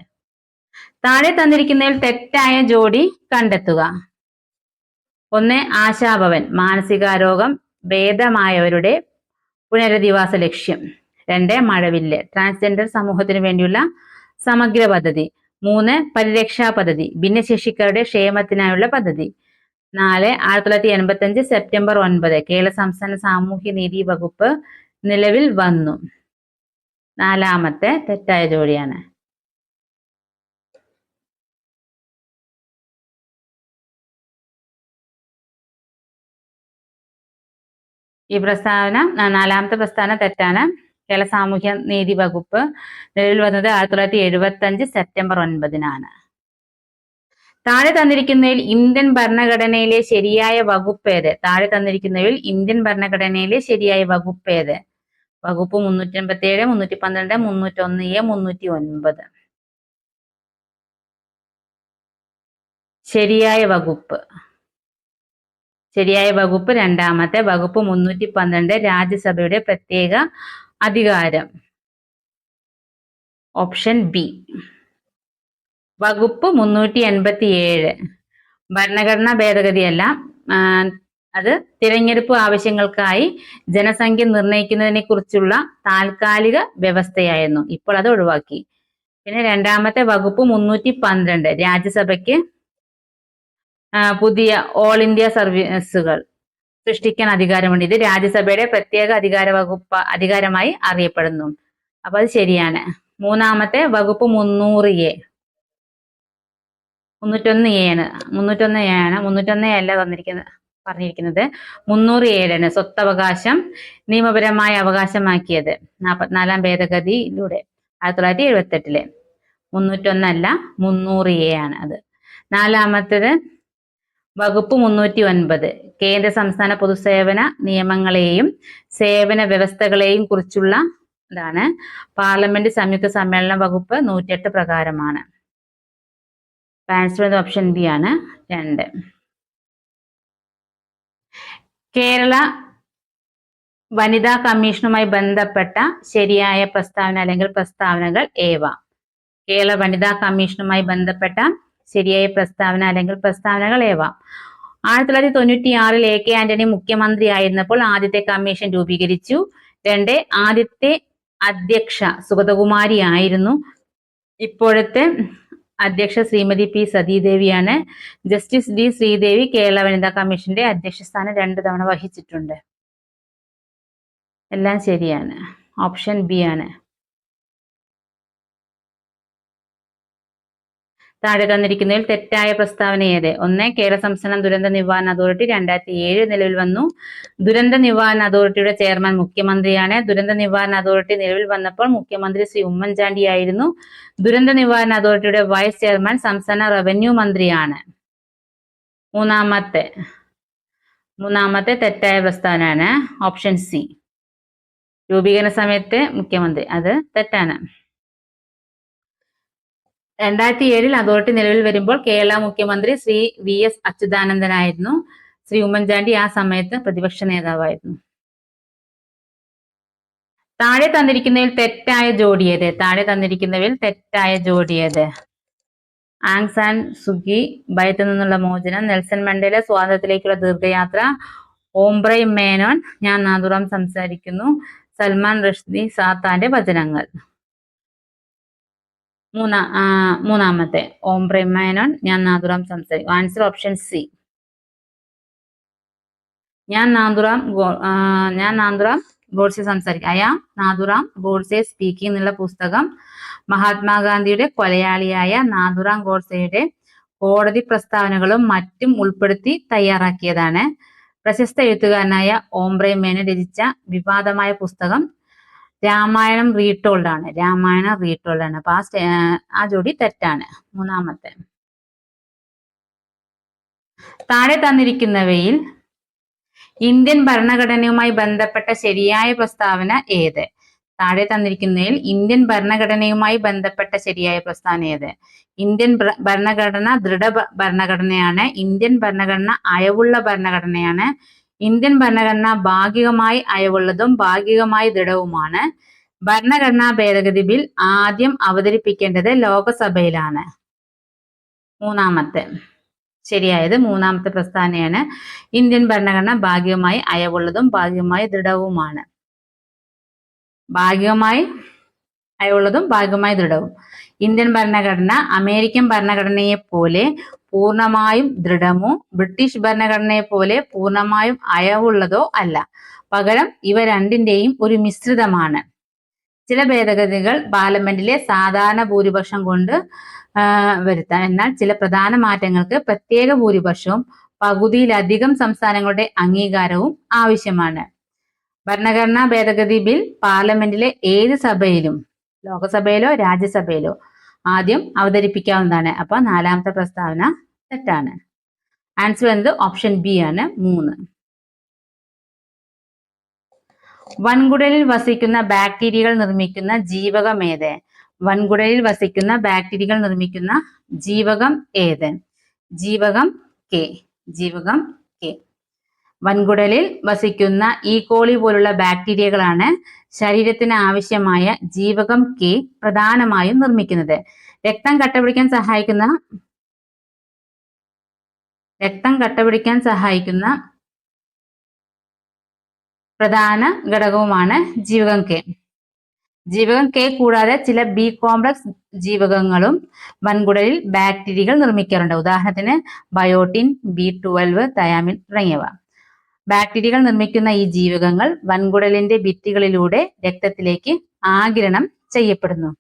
S1: താഴെ തന്നിരിക്കുന്നതിൽ തെറ്റായ ജോഡി കണ്ടെത്തുക. 1 ആശാഭവൻ മാനസികാരോഗം ഭേദമായവരുടെ പുനരധിവാസ ലക്ഷ്യം. 2 മഴവില്ല് ട്രാൻസ്ജെൻഡർ സമൂഹത്തിന് വേണ്ടിയുള്ള സമഗ്ര പദ്ധതി. 3 പരിരക്ഷാ പദ്ധതി ഭിന്നശേഷിക്കാരുടെ ക്ഷേമത്തിനായുള്ള പദ്ധതി. 4 1985 സെപ്റ്റംബർ 9 കേരള സംസ്ഥാന സാമൂഹ്യനീതി വകുപ്പ് നിലവിൽ വന്നു. 4ാമത്തെ തെറ്റായ ജോഡിയാണ്. ഈ പ്രസ്താവന 4ാമത്തെ പ്രസ്താവന തെറ്റാണ്. കേരള സാമൂഹ്യ നീതി വകുപ്പ് നിലവിൽ വന്നത് 1975 സെപ്റ്റംബർ 9 താഴെ തന്നിരിക്കുന്നതിൽ ഇന്ത്യൻ ഭരണഘടനയിലെ ശരിയായ വകുപ്പ് ഏത്? താഴെ തന്നിരിക്കുന്നതിൽ ഇന്ത്യൻ ഭരണഘടനയിലെ ശരിയായ വകുപ്പ് ഏത്? വകുപ്പ് 387, 312, 301A, 309. ശരിയായ വകുപ്പ് 2ാമത്തെ വകുപ്പ് 312 രാജ്യസഭയുടെ പ്രത്യേക അധികാരം. Option B. വകുപ്പ് 387 ഭരണഘടനാ ഭേദഗതിയല്ല, അത് തിരഞ്ഞെടുപ്പ് ആവശ്യങ്ങൾക്കായി ജനസംഖ്യ നിർണയിക്കുന്നതിനെ കുറിച്ചുള്ള താൽക്കാലിക വ്യവസ്ഥയായിരുന്നു. ഇപ്പോൾ അത് ഒഴിവാക്കി. പിന്നെ 2ാമത്തെ വകുപ്പ് 312 രാജ്യസഭയ്ക്ക് പുതിയ ഓൾ ഇന്ത്യ സർവീസുകൾ സൃഷ്ടിക്കാൻ അധികാരമുണ്ട്. ഇത് രാജ്യസഭയുടെ പ്രത്യേക അധികാരമായി അറിയപ്പെടുന്നു. അപ്പൊ അത് ശരിയാണ്. 3ാമത്തെ വകുപ്പ് 301A ആണ്. 301A അല്ല പറഞ്ഞിരിക്കുന്നത്. 307 സ്വത്തവകാശം നിയമപരമായ അവകാശമാക്കിയത് 44ാം ഭേദഗതിയിലൂടെ 1978. 301 അല്ല, 300A ആണ് അത്. 4ാമത്തേത് വകുപ്പ് 309 കേന്ദ്ര സംസ്ഥാന പൊതുസേവന നിയമങ്ങളെയും സേവന വ്യവസ്ഥകളെയും കുറിച്ചുള്ള ഇതാണ്. പാർലമെന്റ് സംയുക്ത സമ്മേളന വകുപ്പ് 108 പ്രകാരമാണ്. ആൻസർ ഓപ്ഷൻ ബി ആണ് 2. കേരള വനിതാ കമ്മീഷനുമായി ബന്ധപ്പെട്ട ശരിയായ പ്രസ്താവന അല്ലെങ്കിൽ പ്രസ്താവനകൾ ഏവ? കേരള വനിതാ കമ്മീഷനുമായി ബന്ധപ്പെട്ട ശരിയായ പ്രസ്താവന അല്ലെങ്കിൽ പ്രസ്താവനകൾ ഏവ? 1996 AK ആന്റണി മുഖ്യമന്ത്രി ആയിരുന്നപ്പോൾ ആദ്യത്തെ കമ്മീഷൻ രൂപീകരിച്ചു. 2 ആദ്യത്തെ അധ്യക്ഷ സുഗതകുമാരി ആയിരുന്നു. ഇപ്പോഴത്തെ അധ്യക്ഷ ശ്രീമതി P സതീദേവിയാണ്. ജസ്റ്റിസ് D ശ്രീദേവി കേരള വനിതാ കമ്മീഷന്റെ അധ്യക്ഷ സ്ഥാനം 2 തവണ വഹിച്ചിട്ടുണ്ട്. എല്ലാം ശരിയാണ്. ഓപ്ഷൻ ബി ആണ്. താഴെ തന്നിരിക്കുന്നതിൽ തെറ്റായ പ്രസ്താവന ഏത്? 1 കേരള സംസ്ഥാന ദുരന്ത നിവാരണ അതോറിറ്റി 2007 നിലവിൽ വന്നു. ദുരന്ത നിവാരണ അതോറിറ്റിയുടെ ചെയർമാൻ മുഖ്യമന്ത്രിയാണ്. ദുരന്ത നിവാരണ അതോറിറ്റി നിലവിൽ വന്നപ്പോൾ മുഖ്യമന്ത്രി ശ്രീ ഉമ്മൻചാണ്ടി ആയിരുന്നു. ദുരന്ത നിവാരണ അതോറിറ്റിയുടെ വൈസ് ചെയർമാൻ സംസ്ഥാന റവന്യൂ മന്ത്രിയാണ്. മൂന്നാമത്തെ തെറ്റായ പ്രസ്താവനയാണ് ഓപ്ഷൻ സി. രൂപീകരണ സമയത്ത് മുഖ്യമന്ത്രി, അത് തെറ്റാണ്. 2007 അതോറിറ്റി നിലവിൽ വരുമ്പോൾ കേരള മുഖ്യമന്ത്രി ശ്രീ VS അച്യുതാനന്ദനായിരുന്നു. ശ്രീ ഉമ്മൻചാണ്ടി ആ സമയത്ത് പ്രതിപക്ഷ നേതാവായിരുന്നു. താഴെ തന്നിരിക്കുന്നതിൽ തെറ്റായ ജോഡിയേത്? ആങ് സാൻ സുകി ഭയത്തിൽ നിന്നുള്ള മോചനം, നെൽസൺ മണ്ടേല സ്വാതന്ത്ര്യത്തിലേക്കുള്ള ദീർഘയാത്ര, ഓംബ്രൈ മേനോൻ ഞാൻ നാഥുറാം സംസാരിക്കുന്നു, സൽമാൻ റുഷ്ദി സാത്താന്റെ വചനങ്ങൾ. മൂന്നാമത്തെ ഓംബ്രൈ മേനോൻ ഞാൻ നാഥുറാം സംസാരിക്കും. Answer option C. ഞാൻ നാഥുറാം ഗോഡ്സെ സംസാരിക്കും. നാഥുറാം ഗോഡ്സെ സ്പീക്കിംഗ് എന്നുള്ള പുസ്തകം മഹാത്മാഗാന്ധിയുടെ കൊലയാളിയായ നാഥുറാം ഗോഡ്സെയുടെ കോടതി പ്രസ്താവനകളും മറ്റും ഉൾപ്പെടുത്തി തയ്യാറാക്കിയതാണ്. പ്രശസ്ത എഴുത്തുകാരനായ ഓംബ്രൈ മേനോൻ രചിച്ച വിവാദമായ പുസ്തകം രാമായണം റീടോൾഡ് ആണ്. അപ്പൊ ആ ജോഡി തെറ്റാണ്. മൂന്നാമത്തെ. താഴെ തന്നിരിക്കുന്നവയിൽ ഇന്ത്യൻ ഭരണഘടനയുമായി ബന്ധപ്പെട്ട ശരിയായ പ്രസ്താവന ഏത്? താഴെ തന്നിരിക്കുന്നതിൽ ഇന്ത്യൻ ഭരണഘടനയുമായി ബന്ധപ്പെട്ട ശരിയായ പ്രസ്താവന ഏത്? ഇന്ത്യൻ ഭരണഘടന ഭരണഘടനയാണ്. ഇന്ത്യൻ ഭരണഘടന അയവുള്ള ഭരണഘടനയാണ്. ഇന്ത്യൻ ഭരണഘടന ഭാഗികമായി അയവുള്ളതും ഭാഗികമായി ദൃഢവുമാണ്. ഭരണഘടനാ ഭേദഗതി ബിൽ ആദ്യം അവതരിപ്പിക്കേണ്ടത് ലോകസഭയിലാണ്. മൂന്നാമത്തെ ശരിയായത് മൂന്നാമത്തെ പ്രസ്താവനയാണ്. ഇന്ത്യൻ ഭരണഘടന ഭാഗികമായി അയവുള്ളതും ഭാഗികമായി ദൃഢവുമാണ്. ഭാഗികമായി അയവുള്ളതും ഭാഗികമായി ദൃഢവും. ഇന്ത്യൻ ഭരണഘടന അമേരിക്കൻ ഭരണഘടനയെ പോലെ പൂർണ്ണമായും ദൃഢമോ ബ്രിട്ടീഷ് ഭരണഘടനയെ പോലെ പൂർണ്ണമായും അയവുള്ളതോ അല്ല. പകരം ഇവ രണ്ടിന്റെയും ഒരു മിശ്രിതമാണ്. ചില ഭേദഗതികൾ പാർലമെന്റിലെ സാധാരണ ഭൂരിപക്ഷം കൊണ്ട് വരുത്താം. എന്നാൽ ചില പ്രധാന മാറ്റങ്ങൾക്ക് പ്രത്യേക ഭൂരിപക്ഷവും പകുതിയിലധികം സംസ്ഥാനങ്ങളുടെ അംഗീകാരവും ആവശ്യമാണ്. ഭരണഘടനാ ഭേദഗതി ബിൽ പാർലമെന്റിലെ ഏത് സഭയിലും, ലോകസഭയിലോ രാജ്യസഭയിലോ, ആദ്യം അവതരിപ്പിക്കാവുന്നതാണ്. അപ്പൊ നാലാമത്തെ പ്രസ്താവന തെറ്റാണ്. ആൻസർ എന്നത് ഓപ്ഷൻ ബി ആണ്, 3. വൻകുടലിൽ വസിക്കുന്ന ബാക്ടീരിയകൾ നിർമ്മിക്കുന്ന ജീവകം ഏത്? വൻകുടലിൽ വസിക്കുന്ന ബാക്ടീരിയകൾ നിർമ്മിക്കുന്ന ജീവകം ഏത്? ജീവകം കെ. ജീവകം കെ. വൻകുടലിൽ വസിക്കുന്ന ഈകോളി പോലുള്ള ബാക്ടീരിയകളാണ് ശരീരത്തിന് ആവശ്യമായ ജീവകം കെ പ്രധാനമായും നിർമ്മിക്കുന്നത്. രക്തം കട്ടപിടിക്കാൻ സഹായിക്കുന്ന പ്രധാന ഘടകവുമാണ് ജീവകം കെ. ജീവകം കെ കൂടാതെ ചില ബി കോംപ്ലക്സ് ജീവകങ്ങളും വൻകുടലിൽ ബാക്ടീരിയകൾ നിർമ്മിക്കാറുണ്ട്. ഉദാഹരണത്തിന് ബയോട്ടിൻ, B12, തയാമിൻ തുടങ്ങിയവ. ബാക്ടീരിയകൾ നിർമ്മിക്കുന്ന ഈ ജീവകങ്ങൾ വൻകുടലിന്റെ ഭിത്തികളിലൂടെ രക്തത്തിലേക്ക് ആഗിരണം ചെയ്യപ്പെടുന്നു.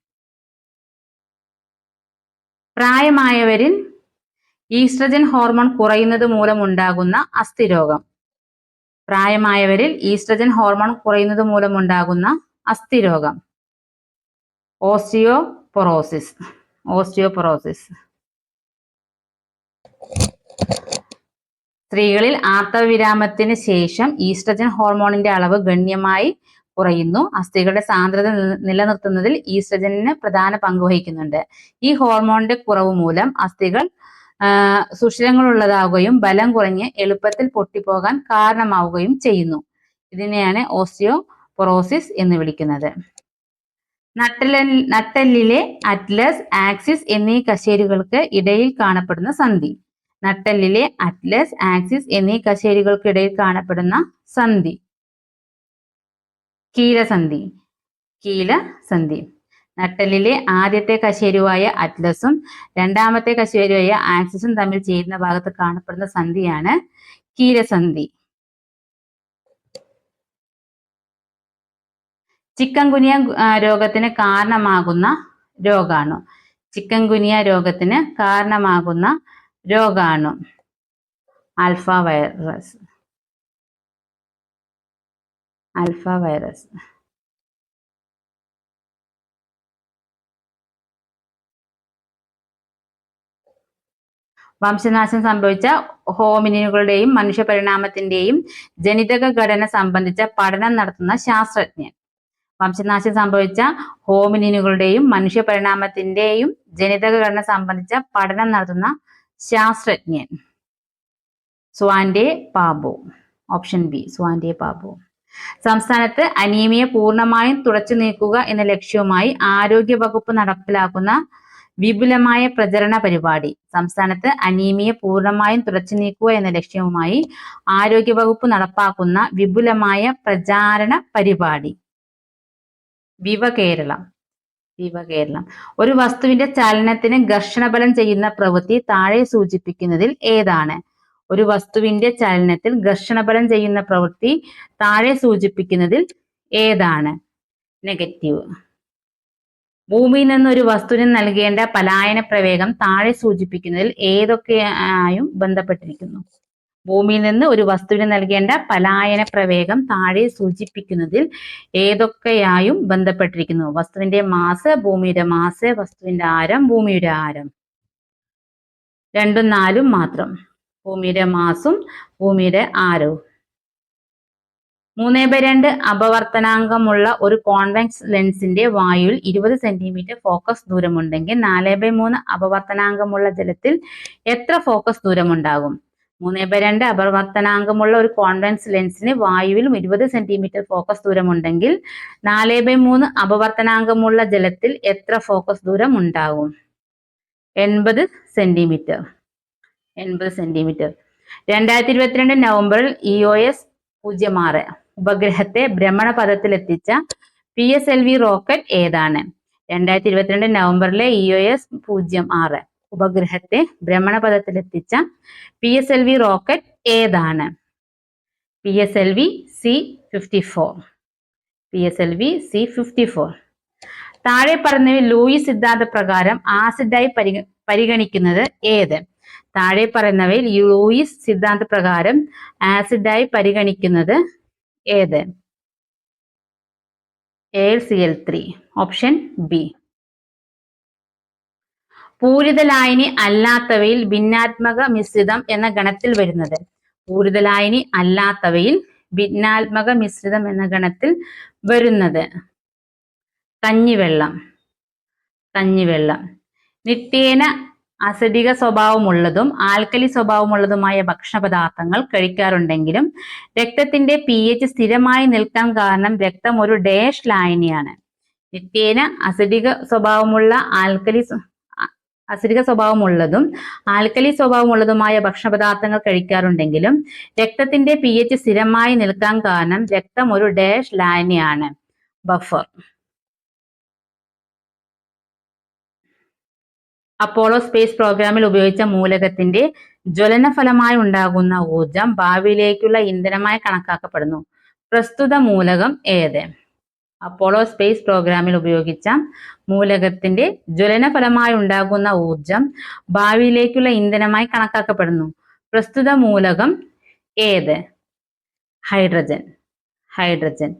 S1: പ്രായമായവരിൽ ഈസ്ട്രജൻ ഹോർമോൺ കുറയുന്നത് മൂലമുണ്ടാകുന്ന അസ്ഥിരോഗം. പ്രായമായവരിൽ ഈസ്ട്രജൻ ഹോർമോൺ കുറയുന്നത് മൂലമുണ്ടാകുന്ന അസ്ഥിരോഗം ഓസ്റ്റിയോപൊറോസിസ്. ഓസ്റ്റിയോപൊറോസിസ്. സ്ത്രീകളിൽ ആർത്തവവിരാമത്തിന് ശേഷം ഈസ്ട്രജൻ ഹോർമോണിന്റെ അളവ് ഗണ്യമായി കുറയുന്നു. അസ്ഥികളുടെ സാന്ദ്രത നിലനിർത്തുന്നതിൽ ഈസ്ട്രജന് പ്രധാന പങ്ക് വഹിക്കുന്നുണ്ട്. ഈ ഹോർമോണിന്റെ കുറവ് മൂലം അസ്ഥികൾ സുഷിരങ്ങളുള്ളതാവുകയും ബലം കുറഞ്ഞ് എളുപ്പത്തിൽ പൊട്ടിപ്പോകാൻ കാരണമാവുകയും ചെയ്യുന്നു. ഇതിനെയാണ് ഓസ്റ്റിയോപൊറോസിസ് എന്ന് വിളിക്കുന്നത്. നട്ടെല്ലിലെ അറ്റ്ലസ്, ആക്സിസ് എന്നീ കശേരുകൾക്ക് ഇടയിൽ കാണപ്പെടുന്ന സന്ധി. നട്ടെല്ലിലെ അറ്റ്ലസ്, ആക്സിസ് എന്നീ കശേരുകൾക്കിടയിൽ കാണപ്പെടുന്ന സന്ധി കീലസന്ധി. കീലസന്ധി. നട്ടെല്ലിലെ ആദ്യത്തെ കശേരുവായ അറ്റ്ലസും രണ്ടാമത്തെ കശേരുവായ ആക്സിസും തമ്മിൽ ചേരുന്ന ഭാഗത്ത് കാണപ്പെടുന്ന സന്ധിയാണ് കീലസന്ധി. ചിക്കൻഗുനിയ രോഗത്തിന് കാരണമാകുന്ന രോഗാണു. ചിക്കൻഗുനിയ രോഗത്തിന് കാരണമാകുന്ന രോഗാണു ആൽഫ വൈറസ്. Alpha virus. വംശനാശം സംഭവിച്ച ഹോമിനിനുകളുടെയും മനുഷ്യ പരിണാമത്തിന്റെയും ജനിതക ഘടന സംബന്ധിച്ച പഠനം നടത്തുന്ന ശാസ്ത്രജ്ഞൻ. വംശനാശം സംഭവിച്ച ഹോമിനിനുകളുടെയും മനുഷ്യ പരിണാമത്തിന്റെയും ജനിതക ഘടന സംബന്ധിച്ച പഠനം നടത്തുന്ന ശാസ്ത്രജ്ഞൻ Svante Paabo. Option B, Svante Paabo. സംസ്ഥാനത്ത് അനീമിയ പൂർണ്ണമായും തുടച്ചു നീക്കുക എന്ന ലക്ഷ്യവുമായി ആരോഗ്യ വകുപ്പ് നടപ്പിലാക്കുന്ന വിപുലമായ പ്രചരണ പരിപാടി. സംസ്ഥാനത്ത് അനീമിയ പൂർണ്ണമായും തുടച്ചു നീക്കുക എന്ന ലക്ഷ്യവുമായി ആരോഗ്യ വകുപ്പ് നടപ്പാക്കുന്ന വിപുലമായ പ്രചാരണ പരിപാടി വിവ കേരളം. വിവ കേരളം. ഒരു വസ്തുവിന്റെ ചലനത്തിന് ഘർഷണബലം ചെയ്യുന്ന പ്രവൃത്തി താഴെ സൂചിപ്പിക്കുന്നതിൽ ഏതാണ്? ഒരു വസ്തുവിന്റെ ചലനത്തിൽ ഘർഷണബലം ചെയ്യുന്ന പ്രവൃത്തി താഴെ സൂചിപ്പിക്കുന്നതിൽ ഏതാണ്? നെഗറ്റീവ്. ഭൂമിയിൽ നിന്ന് ഒരു വസ്തുവിന് നൽകേണ്ട പലായന പ്രവേഗം താഴെ സൂചിപ്പിക്കുന്നതിൽ ഏതൊക്കെയായും ബന്ധപ്പെട്ടിരിക്കുന്നു? ഭൂമിയിൽ നിന്ന് ഒരു വസ്തുവിന് നൽകേണ്ട പലായന പ്രവേഗം താഴെ സൂചിപ്പിക്കുന്നതിൽ ഏതൊക്കെയായും ബന്ധപ്പെട്ടിരിക്കുന്നു? വസ്തുവിന്റെ മാസ്, ഭൂമിയുടെ മാസ്, വസ്തുവിന്റെ ആരം, ഭൂമിയുടെ ആരം. 2ഉം 4ഉം മാത്രം. ഭൂമിയുടെ മാസും ഭൂമിയുടെ ആരവും. 3/2 അപവർത്തനാങ്കമുള്ള ഒരു കോൺവെക്സ് ലെൻസിന്റെ വായുവിൽ 20 സെന്റിമീറ്റർ ഫോക്കസ് ദൂരമുണ്ടെങ്കിൽ 4/3 അപവർത്തനാങ്കമുള്ള ജലത്തിൽ എത്ര ഫോക്കസ് ദൂരമുണ്ടാകും? 3/2 അപവർത്തനാങ്കമുള്ള ഒരു കോൺവെക്സ് ലെൻസിന് വായുവിൽ 20 സെന്റിമീറ്റർ ഫോക്കസ് ദൂരമുണ്ടെങ്കിൽ 4/3 അപവർത്തനാങ്കമുള്ള ജലത്തിൽ എത്ര ഫോക്കസ് ദൂരം ഉണ്ടാകും? 80 സെന്റിമീറ്റർ. 2022 നവംബറിൽ EOS 06 ഉപഗ്രഹത്തെ ഭ്രമണപഥത്തിലെത്തിച്ച PSLV റോക്കറ്റ് ഏതാണ്? 2022 നവംബറിലെ EOS 06 ഉപഗ്രഹത്തെ ഭ്രമണപഥത്തിലെത്തിച്ച PSLV റോക്കറ്റ് ഏതാണ്? PSLV C-54. PSLV C-54. താഴെ പറയുന്നവയിൽ ലൂയിസ് സിദ്ധാന്തപ്രകാരം ആസിഡായി പരിഗണിക്കുന്നത് ഏത്? താഴെ പറയുന്നവയിൽ ലൂയിസ് സിദ്ധാന്തപ്രകാരം ആസിഡായി പരിഗണിക്കുന്നത് ഏത്? AlCl3. Option B. പൂരിത ലായനി അല്ലാത്തവയിൽ ഭിന്നാത്മക മിശ്രിതം എന്ന ഗണത്തിൽ വരുന്നത്? പൂരിത ലായനി അല്ലാത്തവയിൽ ഭിന്നാത്മക മിശ്രിതം എന്ന ഗണത്തിൽ വരുന്നത് കഞ്ഞിവെള്ളം. നിത്യേന അസിഡിക സ്വഭാവമുള്ളതും ആൽക്കലി സ്വഭാവമുള്ളതുമായ ഭക്ഷണപദാർത്ഥങ്ങൾ കഴിക്കാറുണ്ടെങ്കിലും രക്തത്തിന്റെ pH സ്ഥിരമായി നിൽക്കാൻ കാരണം രക്തം ഒരു ഡാഷ് ലായനിയാണ്. നിത്യേന അസിഡിക സ്വഭാവമുള്ളതും ആൽക്കലി സ്വഭാവമുള്ളതുമായ ഭക്ഷണപദാർത്ഥങ്ങൾ കഴിക്കാറുണ്ടെങ്കിലും രക്തത്തിന്റെ pH സ്ഥിരമായി നിൽക്കാൻ കാരണം രക്തം ഒരു ഡാഷ് ലായനിയാണ്. ബഫർ. അപ്പോളോ സ്പേസ് പ്രോഗ്രാമിൽ ഉപയോഗിച്ച മൂലകത്തിന്റെ ജ്വലന ഫലമായി ഉണ്ടാകുന്ന ഊർജം ഭാവിയിലേക്കുള്ള ഇന്ധനമായി കണക്കാക്കപ്പെടുന്നു. പ്രസ്തുത മൂലകം ഏത്? അപ്പോളോ സ്പേസ് പ്രോഗ്രാമിൽ ഉപയോഗിച്ച മൂലകത്തിന്റെ ജ്വലന ഫലമായി ഉണ്ടാകുന്ന ഊർജം ഭാവിയിലേക്കുള്ള ഇന്ധനമായി കണക്കാക്കപ്പെടുന്നു. പ്രസ്തുത മൂലകം ഏത്? ഹൈഡ്രജൻ.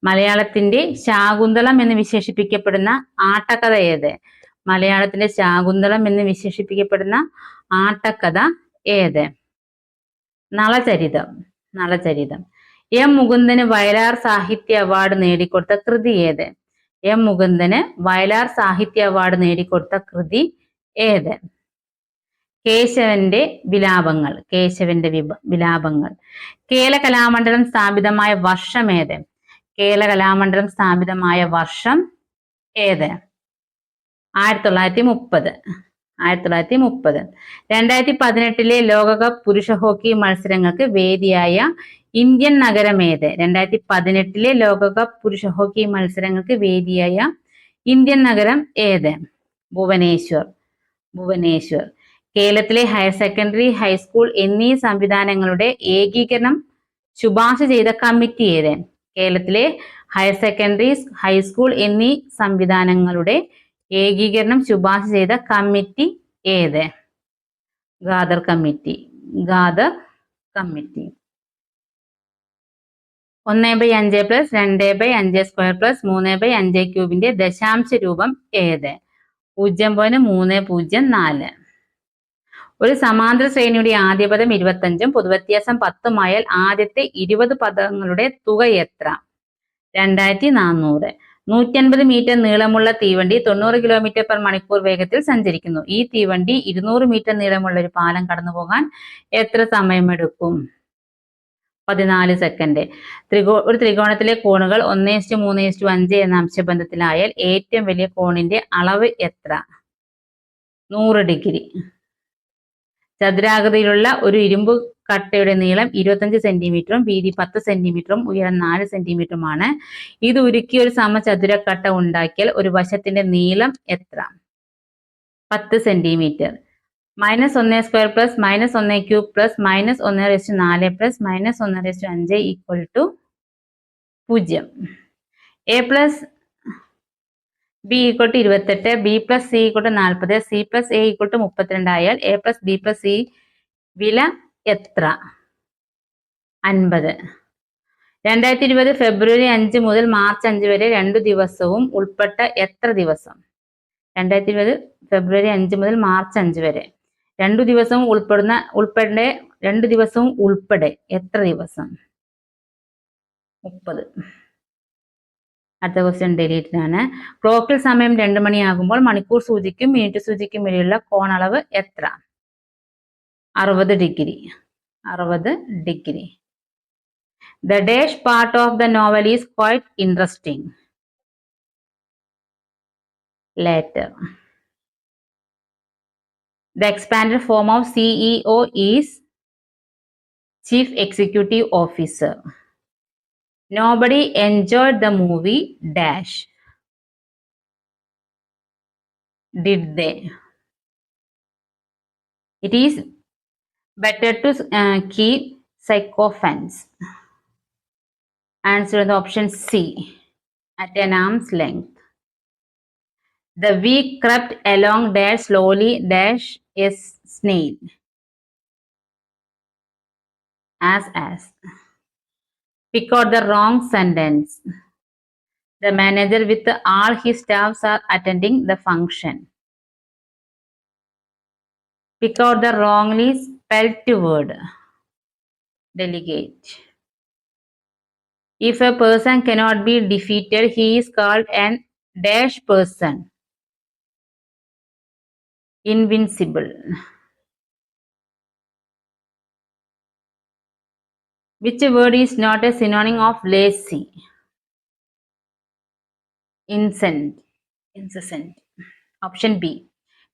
S1: മലയാളത്തിന്റെ ശാകുന്തളം എന്ന് വിശേഷിപ്പിക്കപ്പെടുന്ന ആട്ടക്കഥ ഏത്? മലയാളത്തിന്റെ ശാകുന്തളം എന്ന് വിശേഷിപ്പിക്കപ്പെടുന്ന ആട്ടക്കഥ ഏത്? നളചരിതം. M. മുകുന്ദന് വയലാർ സാഹിത്യ അവാർഡ് നേടിക്കൊടുത്ത കൃതി ഏത്? M. മുകുന്ദന് വയലാർ സാഹിത്യ അവാർഡ് നേടിക്കൊടുത്ത കൃതി ഏത്? കേശവന്റെ വിലാപങ്ങൾ. കേരള കലാമണ്ഡലം സ്ഥാപിതമായ വർഷം ഏത്? കേരള കലാമണ്ഡലം സ്ഥാപിതമായ വർഷം ഏത്? 1930. 2018 ലോകകപ്പ് പുരുഷ ഹോക്കി മത്സരങ്ങൾക്ക് വേദിയായ ഇന്ത്യൻ നഗരം ഏത്? 2018 ലോകകപ്പ് പുരുഷ ഹോക്കി മത്സരങ്ങൾക്ക് വേദിയായ ഇന്ത്യൻ നഗരം ഏത്? ഭുവനേശ്വർ. കേരളത്തിലെ ഹയർ സെക്കൻഡറി, ഹൈസ്കൂൾ എന്നീ സംവിധാനങ്ങളുടെ ഏകീകരണം ശുപാർശ ചെയ്ത കമ്മിറ്റി ഏത്? കേരളത്തിലെ ഹയർ സെക്കൻഡറി, ഹൈസ്കൂൾ എന്നീ സംവിധാനങ്ങളുടെ ഏകീകരണം ശുപാർശ ചെയ്ത കമ്മിറ്റി ഏത്? ഖാദർ കമ്മിറ്റി. 1/5 + 2/5² + 3/5³ ദശാംശ രൂപം ഏത്? 0.304. ഒരു സമാന്തര ശ്രേണിയുടെ ആദ്യ പദം 25ഉം പൊതുവ്യത്യാസം 10ഉം ആയാൽ ആദ്യത്തെ 20 പദങ്ങളുടെ തുക എത്ര? 2400. 150 മീറ്റർ നീളമുള്ള തീവണ്ടി 90 km/മണിക്കൂർ വേഗത്തിൽ സഞ്ചരിക്കുന്നു. ഈ തീവണ്ടി 200 മീറ്റർ നീളമുള്ള ഒരു പാലം കടന്നുപോകാൻ എത്ര സമയമെടുക്കും? 14 സെക്കൻഡ്. ഒരു ത്രികോണത്തിലെ കോണുകൾ 1:3:5 എന്ന അംശബന്ധത്തിലായാൽ ഏറ്റവും വലിയ കോണിന്റെ അളവ് എത്ര? 100 ഡിഗ്രി. ചതുരാകൃതിയിലുള്ള ഒരു ഇരുമ്പ് കട്ടയുടെ നീളം 25 സെന്റിമീറ്ററും വീതി 10 സെന്റിമീറ്ററും ഉയരം 4 സെന്റിമീറ്ററുമാണ്. ഇത് ഉരുക്കി ഒരു സമചതുരക്കട്ട ഉണ്ടാക്കിയാൽ ഒരു വശത്തിന്റെ നീളം എത്ര? 10 centimetre. -1² + -1³ + -1/4 + -1/5 = 0. A + B = 28, B + C = 40, C + A = 32 ആയാൽ A + B + C വില എത്ര? 50. 2020 ഫെബ്രുവരി 5 മുതൽ മാർച്ച് 5 വരെ 2 ദിവസവും ഉൾപ്പെട്ട എത്ര ദിവസം? 2020 ഫെബ്രുവരി 5 മുതൽ മാർച്ച് 5 വരെ 2 ദിവസവും ഉൾപ്പെടെ എത്ര ദിവസം? 30. അടുത്ത ക്വസ്റ്റ്യൻ ഡിലീറ്റഡ് ആണ്. ക്ലോക്കിൽ സമയം 2 മണിയാകുമ്പോൾ മണിക്കൂർ സൂചിക്കും മിനിറ്റ് സൂചിക്കും ഇടയിലുള്ള കോണളവ് എത്ര? 60 degree. 60 degree. The dash part of the novel is quite interesting. Later. The expanded form of CEO is Chief Executive Officer. Nobody enjoyed the movie dash. Did they? It is better to keep sycophants. Answer the option C. At an arm's length. The week crept along dash slowly dash a snail. As. Pick out the wrong sentence. The manager with all his staffs are attending the function. Pick out the wrongly spelt word. Delegate. If a person cannot be defeated, he is called an dash person. Invincible. Which word is not a synonym of lazy? Incessant. Option B.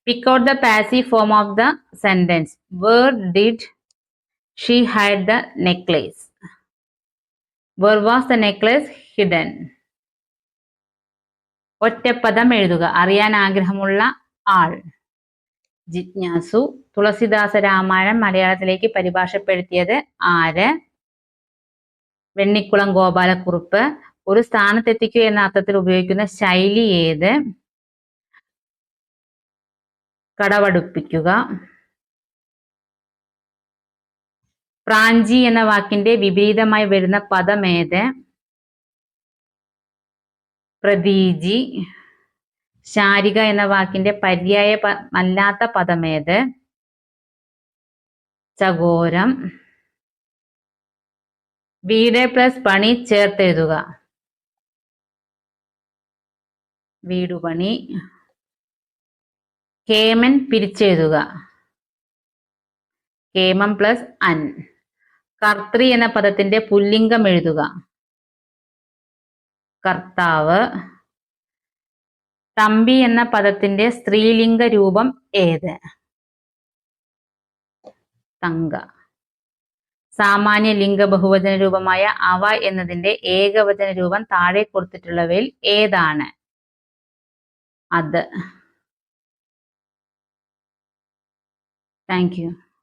S1: Pick out the passive form of the sentence. Where did she hide the necklace? Where was the necklace hidden? ഒറ്റപ്പദം എഴുതുക. അറിയാൻ ആഗ്രഹമുള്ള ആൾ. ജിജ്ഞാസു. തുളസിദാസ രാമായണം മലയാളത്തിലേക്ക് പരിഭാഷപ്പെടുത്തിയത് ആര്? വെണ്ണിക്കുളം ഗോപാലക്കുറുപ്പ്. ഒരു സ്ഥാനത്തെത്തിക്കുക എന്ന അർത്ഥത്തിൽ ഉപയോഗിക്കുന്ന ശൈലി ഏത്? കടവടുപ്പിക്കുക. പ്രാഞ്ചി എന്ന വാക്കിന്റെ വിപരീതമായി വരുന്ന പദം ഏത്? പ്രതീജി. ശാരിക എന്ന വാക്കിന്റെ പര്യായ അല്ലാത്ത പദം ഏത്? ചകോരം. വീട് പ്ലസ് പണി ചേർത്തെഴുതുക. വീടുപണി. കേമൻ പിരിച്ചെഴുതുക. കേമം പ്ലസ് അൻ. കർത്തൃ എന്ന പദത്തിന്റെ പുല്ലിംഗം എഴുതുക. കർത്താവ്. തമ്പി എന്ന പദത്തിന്റെ സ്ത്രീലിംഗ രൂപം ഏത്? തങ്ക. സാമാന്യ ലിംഗ ബഹുവചന രൂപമായ അവ എന്നതിന്റെ ഏകവചന രൂപം താഴെ കൊടുത്തിട്ടുള്ളവയിൽ ഏതാണ്? അത്. Thank you.